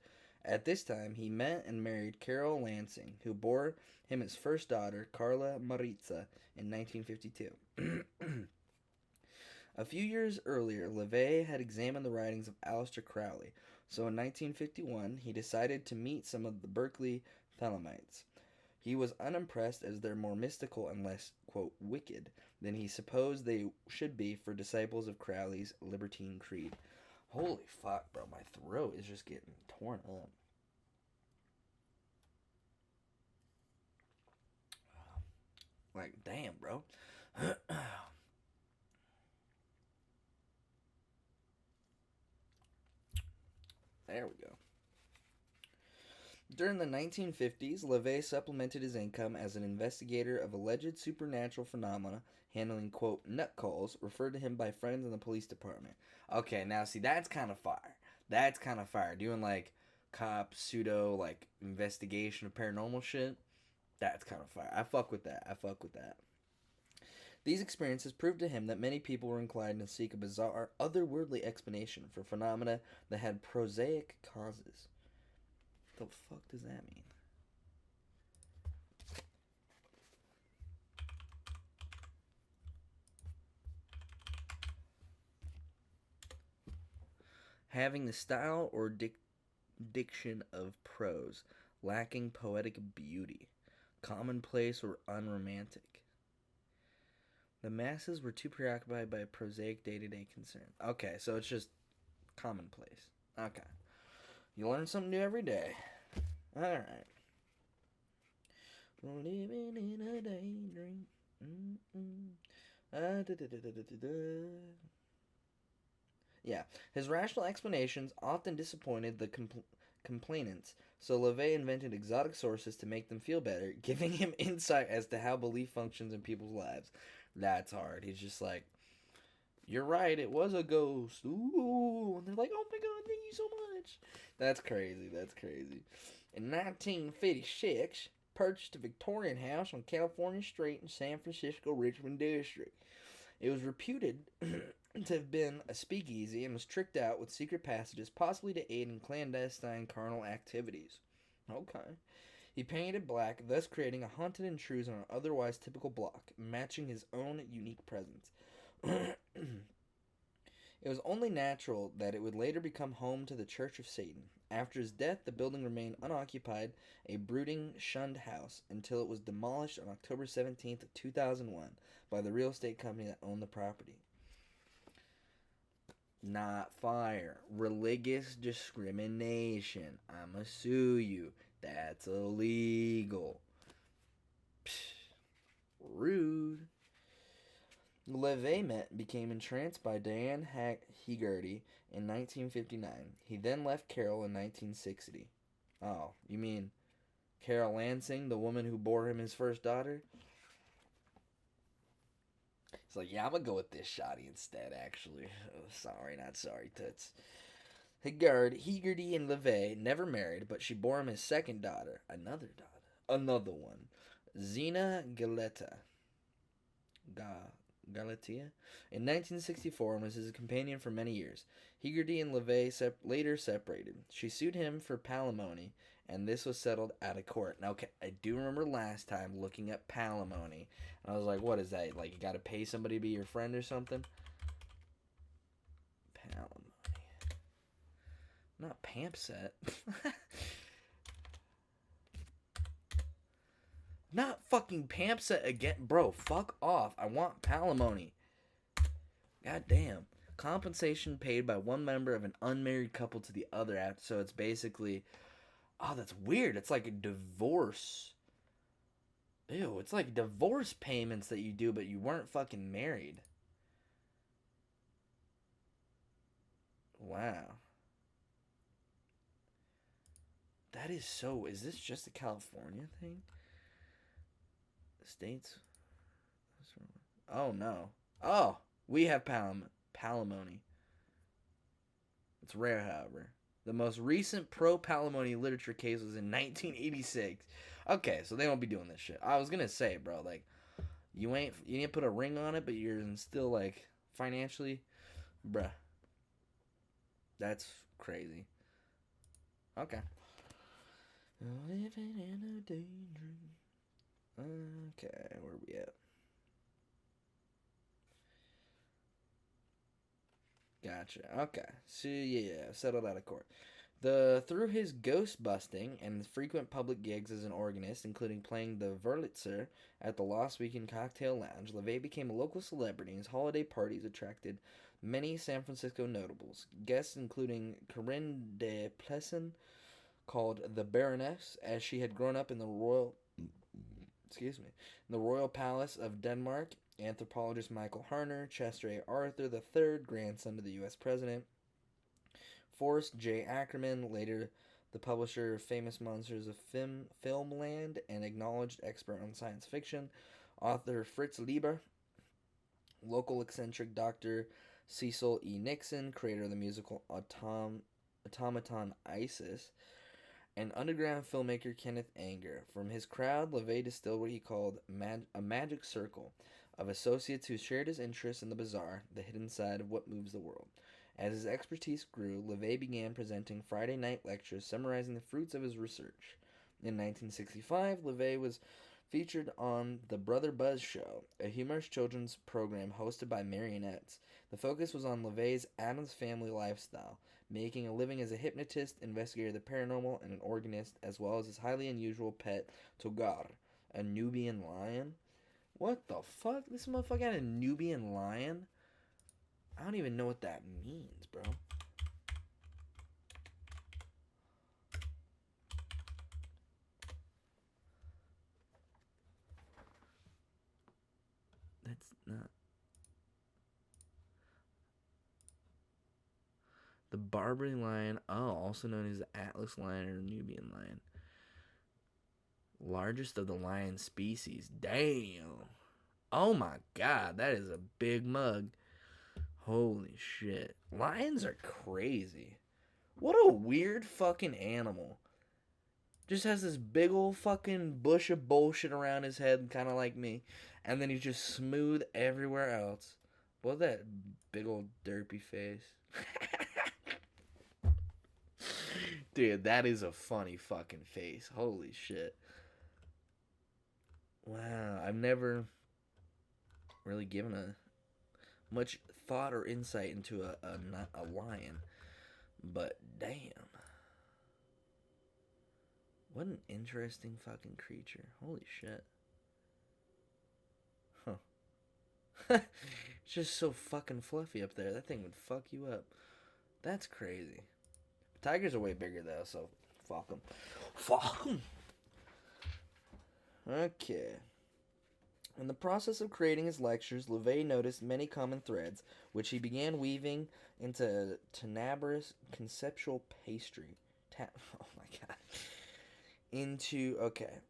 At this time, he met and married Carol Lansing, who bore him his first daughter, Carla Maritza, in 1952. A few years earlier, LeVay had examined the writings of Aleister Crowley, so in 1951 he decided to meet some of the Berkeley Thelemites. He was unimpressed as they're more mystical and less, quote, wicked than he supposed they should be for disciples of Crowley's libertine creed. Holy fuck, bro, my throat is just getting torn up. Like, damn, bro. There we go. During the 1950s, LeVay supplemented his income as an investigator of alleged supernatural phenomena, handling, quote, nut calls referred to him by friends in the police department. Okay, now see, that's kind of fire. That's kind of fire. Doing, like, cop, pseudo, like, investigation of paranormal shit. That's kind of fire. I fuck with that. These experiences proved to him that many people were inclined to seek a bizarre, otherworldly explanation for phenomena that had prosaic causes. The fuck does that mean? Having the style or diction of prose, lacking poetic beauty, commonplace or unromantic. The masses were too preoccupied by prosaic day-to-day concern. Okay, so it's just commonplace. Okay. You learn something new every day. Alright. Living in a daydream. Yeah, his rational explanations often disappointed the complainants, so LeVay invented exotic sources to make them feel better, giving him insight as to how belief functions in people's lives. That's hard. He's just like, you're right, it was a ghost. Ooh. And they're like, oh my god, thank you so much. That's crazy. That's crazy. In 1956, purchased a Victorian house on California Street in San Francisco, Richmond District. It was reputed to have been a speakeasy and was tricked out with secret passages, possibly to aid in clandestine carnal activities. Okay. He painted black, thus creating a haunted intrusion on an otherwise typical block, matching his own unique presence. It was only natural that it would later become home to the Church of Satan. After his death, the building remained unoccupied, a brooding, shunned house, until it was demolished on October 17th, 2001, by the real estate company that owned the property. Not fire. Religious discrimination. I'ma sue you. That's illegal. Psh, rude. LeVay became entranced by Diane Hegarty in 1959. He then left Carol in 1960. Oh, you mean Carol Lansing, the woman who bore him his first daughter? It's like, yeah, I'm gonna go with this shoddy instead, actually. Oh, sorry, not sorry, toots. Hegarty and LeVay never married, but she bore him his second daughter. Another one. Zena Galatea in 1964 and was his companion for many years. Hegarty and LeVay later separated. She sued him for palimony, and this was settled out of court. Now, okay, I do remember last time looking at palimony, and I was like, what is that? Like, you gotta pay somebody to be your friend or something? Palimony. Not Pampset. Not fucking Pampset again. Bro, fuck off. I want palimony. God damn. Compensation paid by one member of an unmarried couple to the other. So it's basically... Oh, that's weird. It's like a divorce. Ew, it's like divorce payments that you do, but you weren't fucking married. Wow. That is so... Is this just a California thing? States? Oh, no. Oh, we have palimony. It's rare, however. The most recent pro-palimony literature case was in 1986. Okay, so they won't be doing this shit. I was gonna say, bro, like, you didn't put a ring on it, but you're still, like, financially, bruh. That's crazy. Okay. Living in a daydream. Okay, where we at? Gotcha. Okay. So yeah, settled out of court. Through his ghost busting and frequent public gigs as an organist, including playing the Wurlitzer at the Lost Weekend Cocktail Lounge, LeVay became a local celebrity, and his holiday parties attracted many San Francisco notables. Guests including Corinne de Plessin, called the Baroness, as she had grown up in the Royal Palace of Denmark. Anthropologist Michael Harner, Chester A. Arthur III, grandson of the U.S. President, Forrest J. Ackerman, later the publisher of Famous Monsters of Filmland and acknowledged expert on science fiction, author Fritz Lieber, local eccentric Dr. Cecil E. Nixon, creator of the musical Automaton Isis, and underground filmmaker Kenneth Anger. From his crowd, LeVay distilled what he called a magic circle of associates who shared his interest in the bizarre, the hidden side of what moves the world. As his expertise grew, LeVay began presenting Friday night lectures summarizing the fruits of his research. In 1965, LeVay was featured on The Brother Buzz Show, a humorous children's program hosted by marionettes. The focus was on LeVay's Addams Family lifestyle, making a living as a hypnotist, investigator of the paranormal, and an organist, as well as his highly unusual pet, Togar, a Nubian lion. What the fuck? This motherfucker had a Nubian lion? I don't even know what that means, bro. That's not. The Barbary lion, also known as the Atlas lion or Nubian lion. Largest of the lion species. Damn. Oh my god, that is a big mug. Holy shit. Lions are crazy. What a weird fucking animal. Just has this big old fucking bush of bullshit around his head, kind of like me. And then he's just smooth everywhere else. What's that big old derpy face? Dude, that is a funny fucking face. Holy shit. Wow, I've never really given a much thought or insight into a lion. But damn. What an interesting fucking creature. Holy shit. Huh. It's just so fucking fluffy up there. That thing would fuck you up. That's crazy. Tigers are way bigger though, so fuck them. Fuck them. Okay. In the process of creating his lectures, LeVay noticed many common threads, which he began weaving into tenebrous conceptual pastry. Oh my god.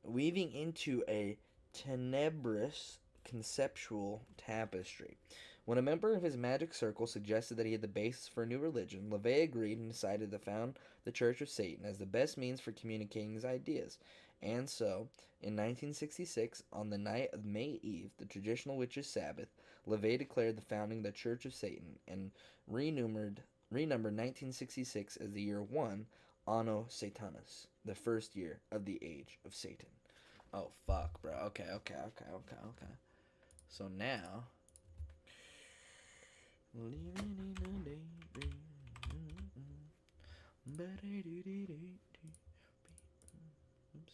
Weaving into a tenebrous conceptual tapestry. When a member of his magic circle suggested that he had the basis for a new religion, LeVay agreed and decided to found the Church of Satan as the best means for communicating his ideas. And so, in 1966, on the night of May Eve, the traditional witches' Sabbath, LeVay declared the founding of the Church of Satan and renumbered 1966 as the year 1 Anno Satanas, the first year of the age of Satan. Oh, fuck, bro. Okay. So now... Living in a daydream. Oops.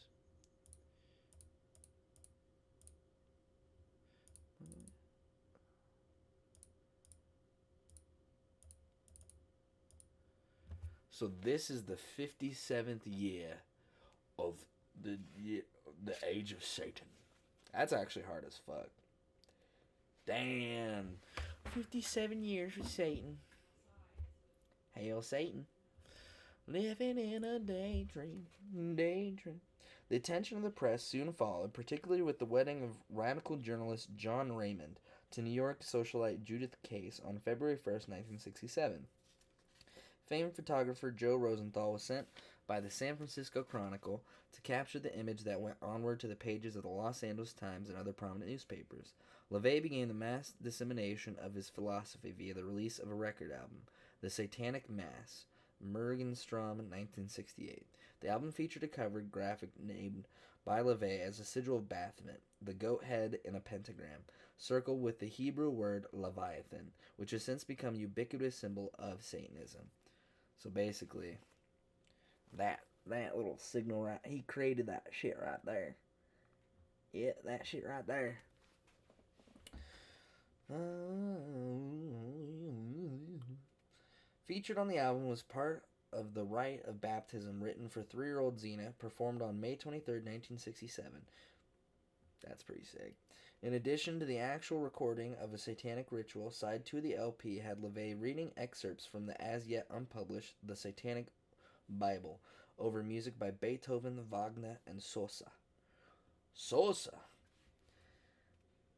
So this is the 57th year of the age of Satan. That's actually hard as fuck. Damn. 57 years with Satan. Hail Satan. Living in a daydream. The attention of the press soon followed, particularly with the wedding of radical journalist John Raymond to New York socialite Judith Case on February 1st, 1967. Famed photographer Joe Rosenthal was sent by the San Francisco Chronicle to capture the image that went onward to the pages of the Los Angeles Times and other prominent newspapers. LeVay began the mass dissemination of his philosophy via the release of a record album, The Satanic Mass, Morgenstern, 1968. The album featured a cover graphic named by LeVay as a sigil of Baphomet, the goat head in a pentagram, circled with the Hebrew word Leviathan, which has since become a ubiquitous symbol of Satanism. So basically, that little signal right, he created that shit right there. Yeah, that shit right there. Featured on the album was part of the Rite of Baptism written for 3-year-old Xena, performed on May 23rd, 1967. That's pretty sick. In addition to the actual recording of a satanic ritual, side 2 of the LP had LeVay reading excerpts from the as-yet unpublished The Satanic Bible over music by Beethoven, Wagner, and Sosa.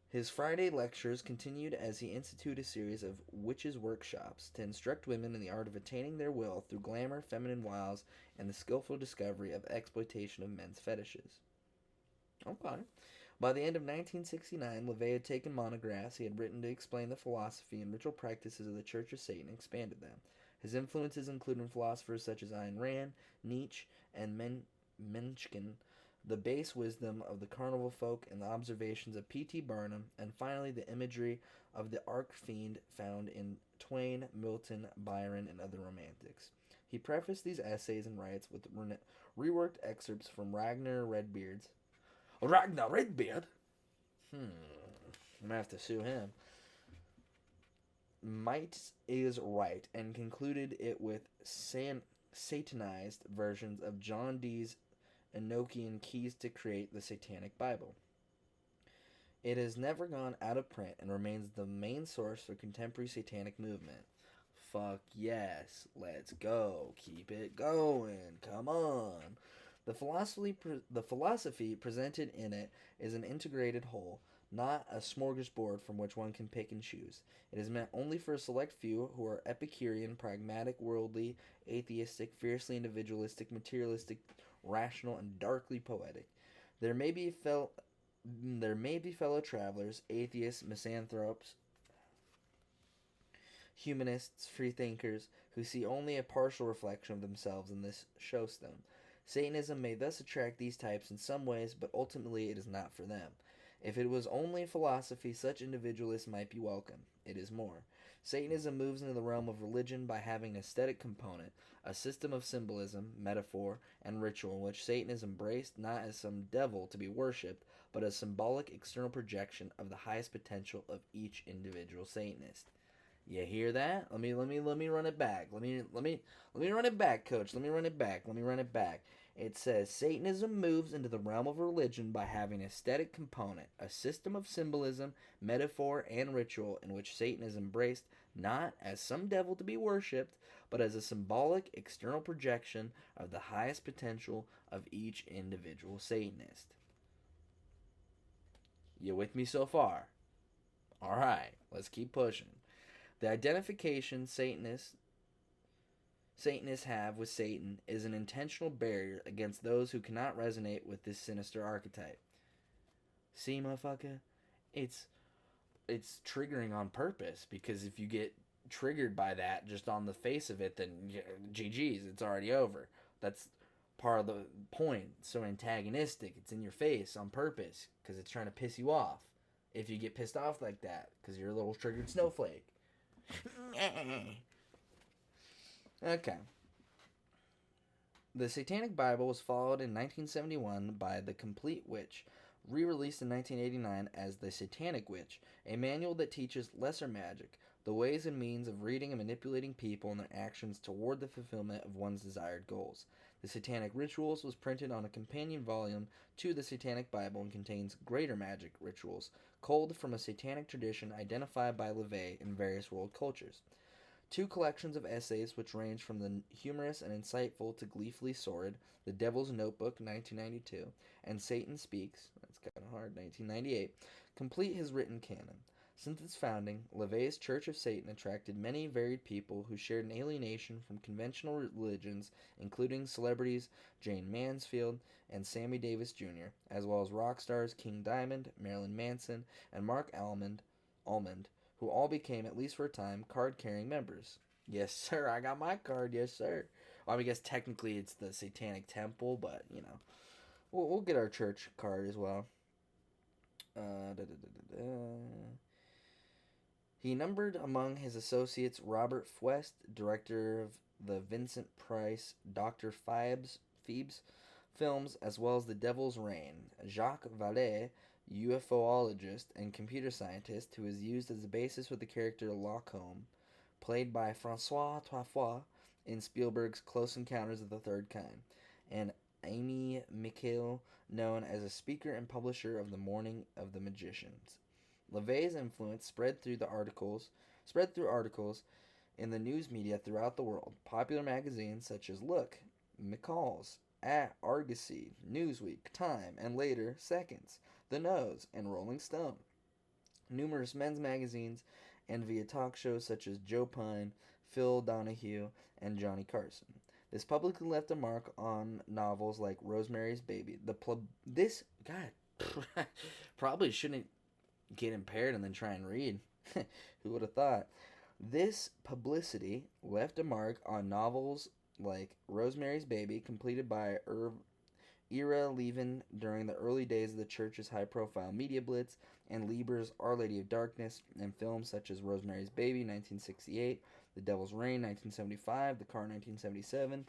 His Friday lectures continued as he instituted a series of witches' workshops to instruct women in the art of attaining their will through glamour, feminine wiles, and the skillful discovery of exploitation of men's fetishes. Okay. By the end of 1969, LeVay had taken monographs he had written to explain the philosophy and ritual practices of the Church of Satan and expanded them. His influences included philosophers such as Ayn Rand, Nietzsche, and Mencken, the base wisdom of the carnival folk, and the observations of P.T. Barnum, and finally the imagery of the arch-fiend found in Twain, Milton, Byron, and other romantics. He prefaced these essays and writes with reworked excerpts from Ragnar Redbeard. I'm gonna have to sue him. Might is right, and concluded it with satanized versions of John Dee's Enochian keys to create the Satanic Bible. It has never gone out of print and remains the main source for contemporary satanic movement. Fuck yes, let's go. Keep it going. Come on. The philosophy presented in it is an integrated whole, not a smorgasbord from which one can pick and choose. It is meant only for a select few who are Epicurean, pragmatic, worldly, atheistic, fiercely individualistic, materialistic, rational, and darkly poetic. There may be fel- there may be fellow travelers, atheists, misanthropes, humanists, freethinkers, who see only a partial reflection of themselves in this showstone. Satanism may thus attract these types in some ways, but ultimately it is not for them. If it was only philosophy, such individualists might be welcome. It is more. Satanism moves into the realm of religion by having an aesthetic component, a system of symbolism, metaphor, and ritual in which Satan is embraced not as some devil to be worshipped, but as symbolic external projection of the highest potential of each individual Satanist. You hear that? Let me run it back. Let me run it back, coach. Let me run it back. Let me run it back. It says Satanism moves into the realm of religion by having an aesthetic component, a system of symbolism, metaphor, and ritual in which Satan is embraced not as some devil to be worshipped, but as a symbolic external projection of the highest potential of each individual Satanist. You with me so far? All right, let's keep pushing. The identification Satanists have with Satan is an intentional barrier against those who cannot resonate with this sinister archetype. See, motherfucker, it's it's triggering on purpose, because if you get triggered by that just on the face of it, then GG's, it's already over. That's part of the point. It's so antagonistic. It's in your face on purpose because it's trying to piss you off. If you get pissed off like that because you're a little triggered snowflake. Okay. The Satanic Bible was followed in 1971 by The Complete Witch, re-released in 1989 as The Satanic Witch, a manual that teaches lesser magic, the ways and means of reading and manipulating people and their actions toward the fulfillment of one's desired goals. The Satanic Rituals was printed on a companion volume to the Satanic Bible and contains greater magic rituals, culled from a satanic tradition identified by LaVey in various world cultures. Two collections of essays which range from the humorous and insightful to gleefully sordid, The Devil's Notebook, 1992, and Satan Speaks, that's kind of hard, 1998, complete his written canon. Since its founding, LaVey's Church of Satan attracted many varied people who shared an alienation from conventional religions, including celebrities Jane Mansfield and Sammy Davis Jr., as well as rock stars King Diamond, Marilyn Manson, and Mark Almond, who all became, at least for a time, card-carrying members. Yes, sir, I got my card, yes, sir. Well, I guess technically it's the Satanic Temple, but, we'll get our church card as well. Da, da, da, da, da. He numbered among his associates Robert Fuest, director of the Vincent Price Dr. Phoebes films, as well as The Devil's Reign, Jacques Vallée, UFOologist and computer scientist, who is used as the basis for the character Lacombe, played by Francois Truffaut in Spielberg's Close Encounters of the Third Kind, and Amy Mikhail, known as a speaker and publisher of The Morning of the Magicians. LaVey's influence spread through articles in the news media throughout the world. Popular magazines such as Look, McCall's, Argosy, Newsweek, Time, and later Seconds, The Nose, and Rolling Stone. Numerous men's magazines, and via talk shows such as Joe Pine, Phil Donahue, and Johnny Carson. This publicly left a mark on novels like Rosemary's Baby. This God probably shouldn't get impaired and then try and read. Who would have thought? This publicity left a mark on novels like Rosemary's Baby, completed by Ira Levin during the early days of the church's high-profile media blitz, and Lieber's Our Lady of Darkness, and films such as Rosemary's Baby, 1968, The Devil's Reign, 1975, The Car, 1977,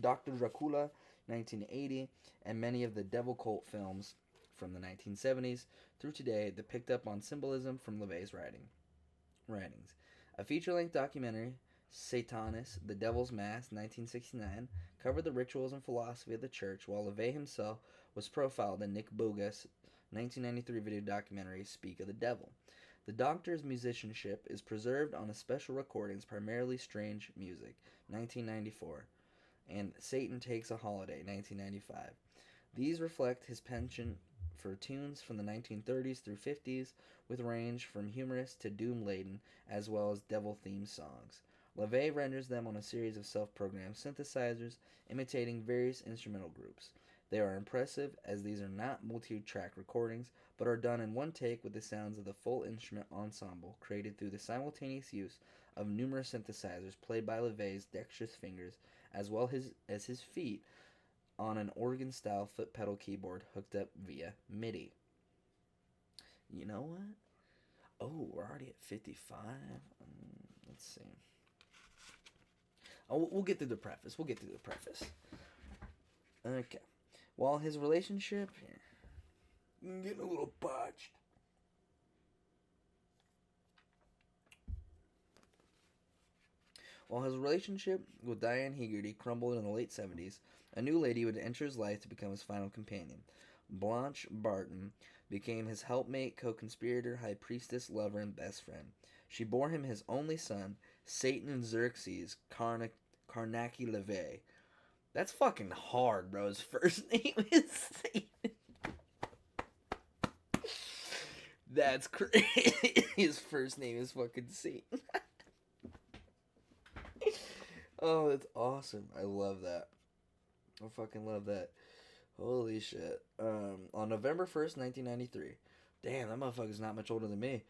Dr. Dracula, 1980, and many of the Devil Cult films from the 1970s through today that picked up on symbolism from LaVey's writings. A feature-length documentary, Satanis, The Devil's Mask, 1969, covered the rituals and philosophy of the church, while LaVey himself was profiled in Nick Bogas' 1993 video documentary, Speak of the Devil. The Doctor's musicianship is preserved on a special recordings, primarily Strange Music, 1994, and Satan Takes a Holiday, 1995. These reflect his penchant for tunes from the 1930s through 50s, with range from humorous to doom-laden, as well as devil-themed songs. LaVey renders them on a series of self-programmed synthesizers, imitating various instrumental groups. They are impressive, as these are not multi-track recordings, but are done in one take with the sounds of the full instrument ensemble, created through the simultaneous use of numerous synthesizers played by LaVey's dexterous fingers, as well as his feet, on an organ-style foot pedal keyboard hooked up via MIDI. You know what? Oh, we're already at 55. Let's see. Oh, we'll get through the preface. Okay. While his relationship... Here. I'm getting a little botched. While his relationship with Diane Hegarty crumbled in the late 70s, a new lady would enter his life to become his final companion. Blanche Barton became his helpmate, co-conspirator, high priestess, lover, and best friend. She bore him his only son, Satan Xerxes Karnacki LaVey. That's fucking hard, bro. His first name is Satan. That's crazy. His first name is fucking Satan. Oh, that's awesome. I love that. I fucking love that. Holy shit. On November 1st, 1993. Damn, that motherfucker's not much older than me.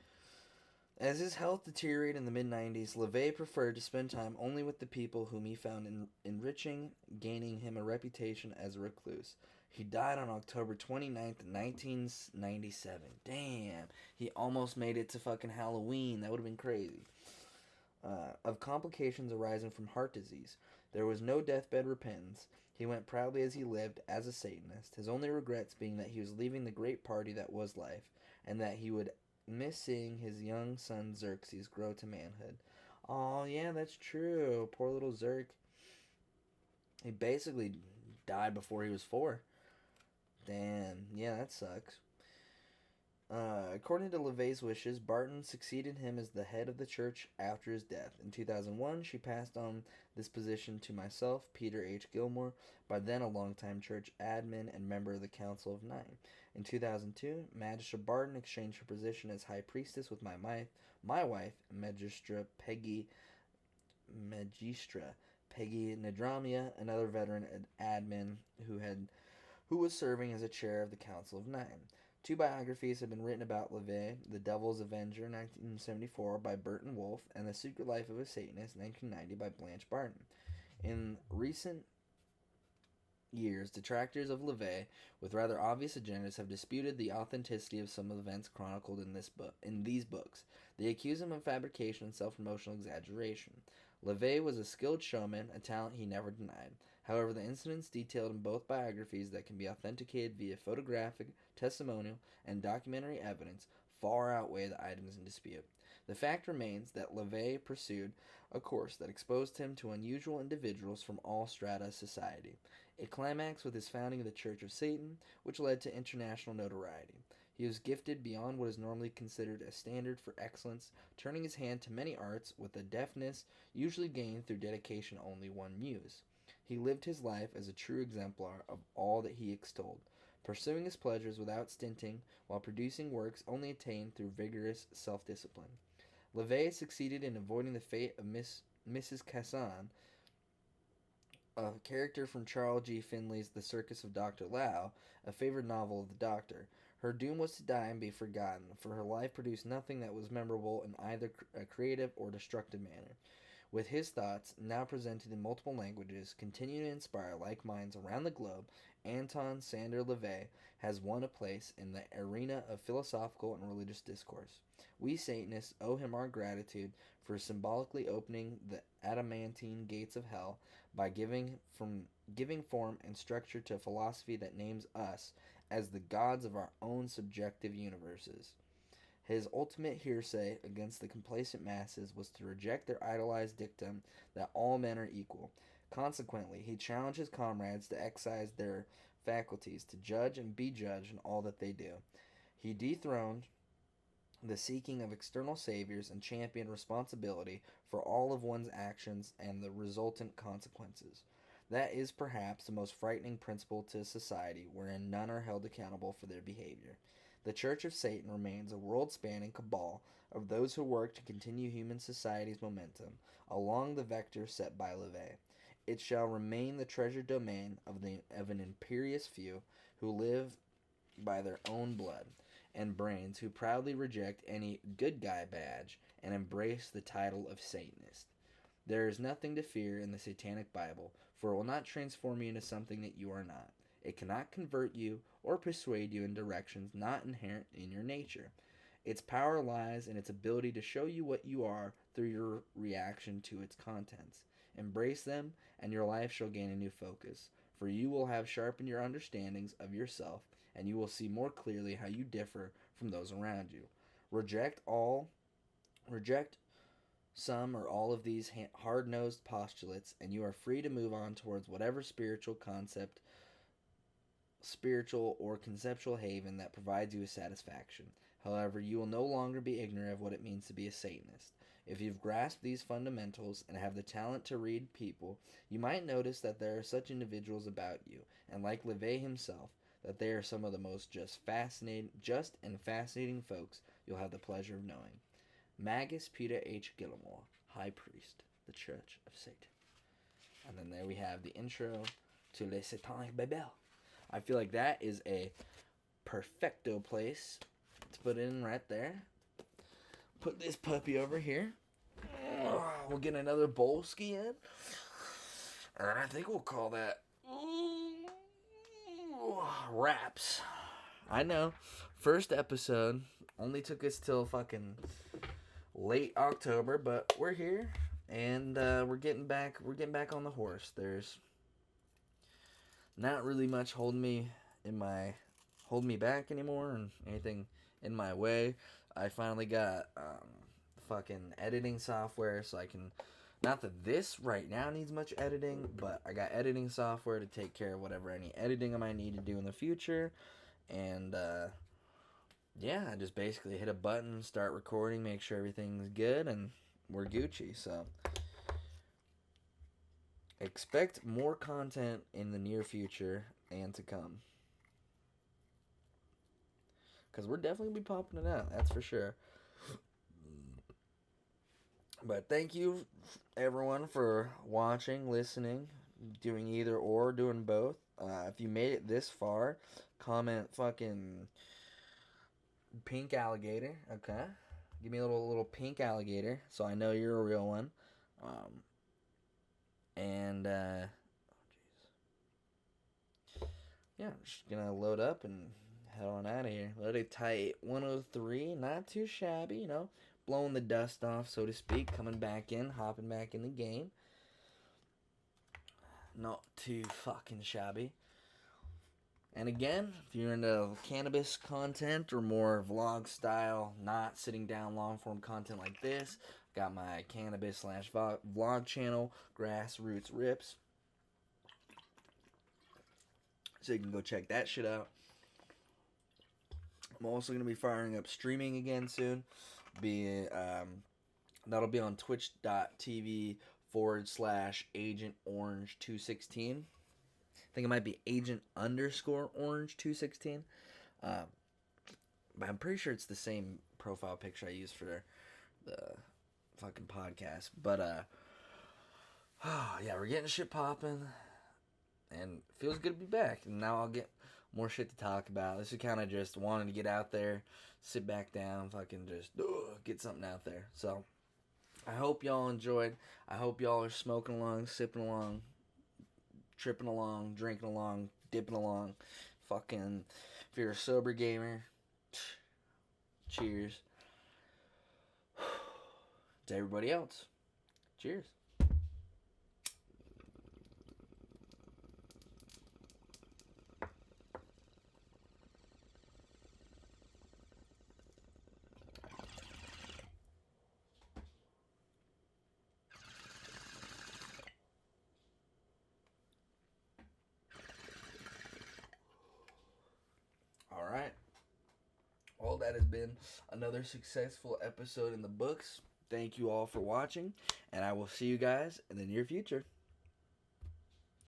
As his health deteriorated in the mid-90s, LaVey preferred to spend time only with the people whom he found enriching, gaining him a reputation as a recluse. He died on October 29th, 1997. Damn. He almost made it to fucking Halloween. That would have been crazy. Of complications arising from heart disease. There was no deathbed repentance. He went proudly as he lived, as a Satanist, his only regrets being that he was leaving the great party that was life, and that he would miss seeing his young son Xerxes grow to manhood. Oh, yeah, that's true. Poor little Xerx. He basically died before he was 4. Damn. Yeah, that sucks. According to LaVey's wishes, Barton succeeded him as the head of the church after his death. In 2001, she passed on this position to myself, Peter H. Gilmore, by then a longtime church admin and member of the Council of Nine. In 2002, Magistra Barton exchanged her position as high priestess with my wife, Magistra Peggy Nadramia, another veteran admin who was serving as a chair of the Council of Nine. 2 biographies have been written about LaVey: The Devil's Avenger, 1974, by Burton Wolfe, and The Secret Life of a Satanist, 1990, by Blanche Barton. In recent years, detractors of LaVey, with rather obvious agendas, have disputed the authenticity of some of the events chronicled in these books. They accuse him of fabrication and self-promotional exaggeration. LaVey was a skilled showman, a talent he never denied. However, the incidents detailed in both biographies that can be authenticated via photographic, testimonial, and documentary evidence far outweigh the items in dispute. The fact remains that LaVey pursued a course that exposed him to unusual individuals from all strata of society. It climaxed with his founding of the Church of Satan, which led to international notoriety. He was gifted beyond what is normally considered a standard for excellence, turning his hand to many arts with a deftness usually gained through dedication only one muse. He lived his life as a true exemplar of all that he extolled, pursuing his pleasures without stinting, while producing works only attained through vigorous self-discipline. LaVey succeeded in avoiding the fate of Mrs. Casson, a character from Charles G. Finley's The Circus of Dr. Lau, a favorite novel of the Doctor. Her doom was to die and be forgotten, for her life produced nothing that was memorable in either a creative or destructive manner. With his thoughts, now presented in multiple languages, continuing to inspire like minds around the globe, Anton Sander LaVey has won a place in the arena of philosophical and religious discourse. We Satanists owe him our gratitude for symbolically opening the adamantine gates of hell by giving from giving form and structure to a philosophy that names us as the gods of our own subjective universes. His ultimate hearsay against the complacent masses was to reject their idolized dictum that all men are equal. Consequently, he challenged his comrades to exercise their faculties to judge and be judged in all that they do. He dethroned the seeking of external saviors and championed responsibility for all of one's actions and the resultant consequences. That is perhaps the most frightening principle to society wherein none are held accountable for their behavior. The Church of Satan remains a world-spanning cabal of those who work to continue human society's momentum along the vector set by LaVey. It shall remain the treasured domain of an imperious few who live by their own blood and brains, who proudly reject any good guy badge and embrace the title of Satanist. There is nothing to fear in the Satanic Bible, for it will not transform you into something that you are not. It cannot convert you or persuade you in directions not inherent in your nature. Its power lies in its ability to show you what you are through your reaction to its contents. Embrace them, and your life shall gain a new focus, for you will have sharpened your understandings of yourself, and you will see more clearly how you differ from those around you. Reject some or all of these hard-nosed postulates, and you are free to move on towards whatever spiritual or conceptual haven that provides you with satisfaction. However, you will no longer be ignorant of what it means to be a Satanist. If you've grasped these fundamentals and have the talent to read people, you might notice that there are such individuals about you, and like LaVey himself, that they are some of the most just and fascinating folks you'll have the pleasure of knowing. Magus Peter H. Gilmore, High Priest, the Church of Satan. And then there we have the intro to Le Satanic Bible. I feel like that is a perfecto place to put in right there. Put this puppy over here. We'll get another Bolski in. And I think we'll call that wraps. I know. First episode only took us till fucking late October, but we're here and we're getting back on the horse. There's not really much holding me back anymore and anything in my way. I finally got fucking editing software, so I can, not that this right now needs much editing, but I got editing software to take care of whatever any editing I might need to do in the future. And yeah, I just basically hit a button, start recording, make sure everything's good, and we're Gucci. So expect more content in the near future and to come, because we're definitely going to be popping it out, that's for sure. But thank you, everyone, for watching, listening, doing either or, doing both. If you made it this far, comment fucking pink alligator, okay? Give me a little pink alligator, so I know you're a real one. Yeah, I'm just gonna load up and head on out of here. Loaded tight 103, not too shabby, you know, blowing the dust off, so to speak, coming back in, hopping back in the game. Not too fucking shabby. And again, if you're into cannabis content or more vlog style, not sitting down long form content like this, got my cannabis / vlog channel, Grassroots Rips. So you can go check that shit out. I'm also going to be firing up streaming again soon. That'll be on twitch.tv/Agent Orange 216. I think it might be Agent_Orange 216. But I'm pretty sure it's the same profile picture I use for the fucking podcast. But yeah, we're getting shit popping. And it feels good to be back. And now I'll get more shit to talk about. This is kind of just wanting to get out there, sit back down, fucking just get something out there. So I hope y'all enjoyed. I hope y'all are smoking along, sipping along, tripping along, drinking along, dipping along. Fucking, if you're a sober gamer, cheers. To everybody else, cheers. all, that has been another successful episode in the books. Thank you all for watching, and I will see you guys in the near future.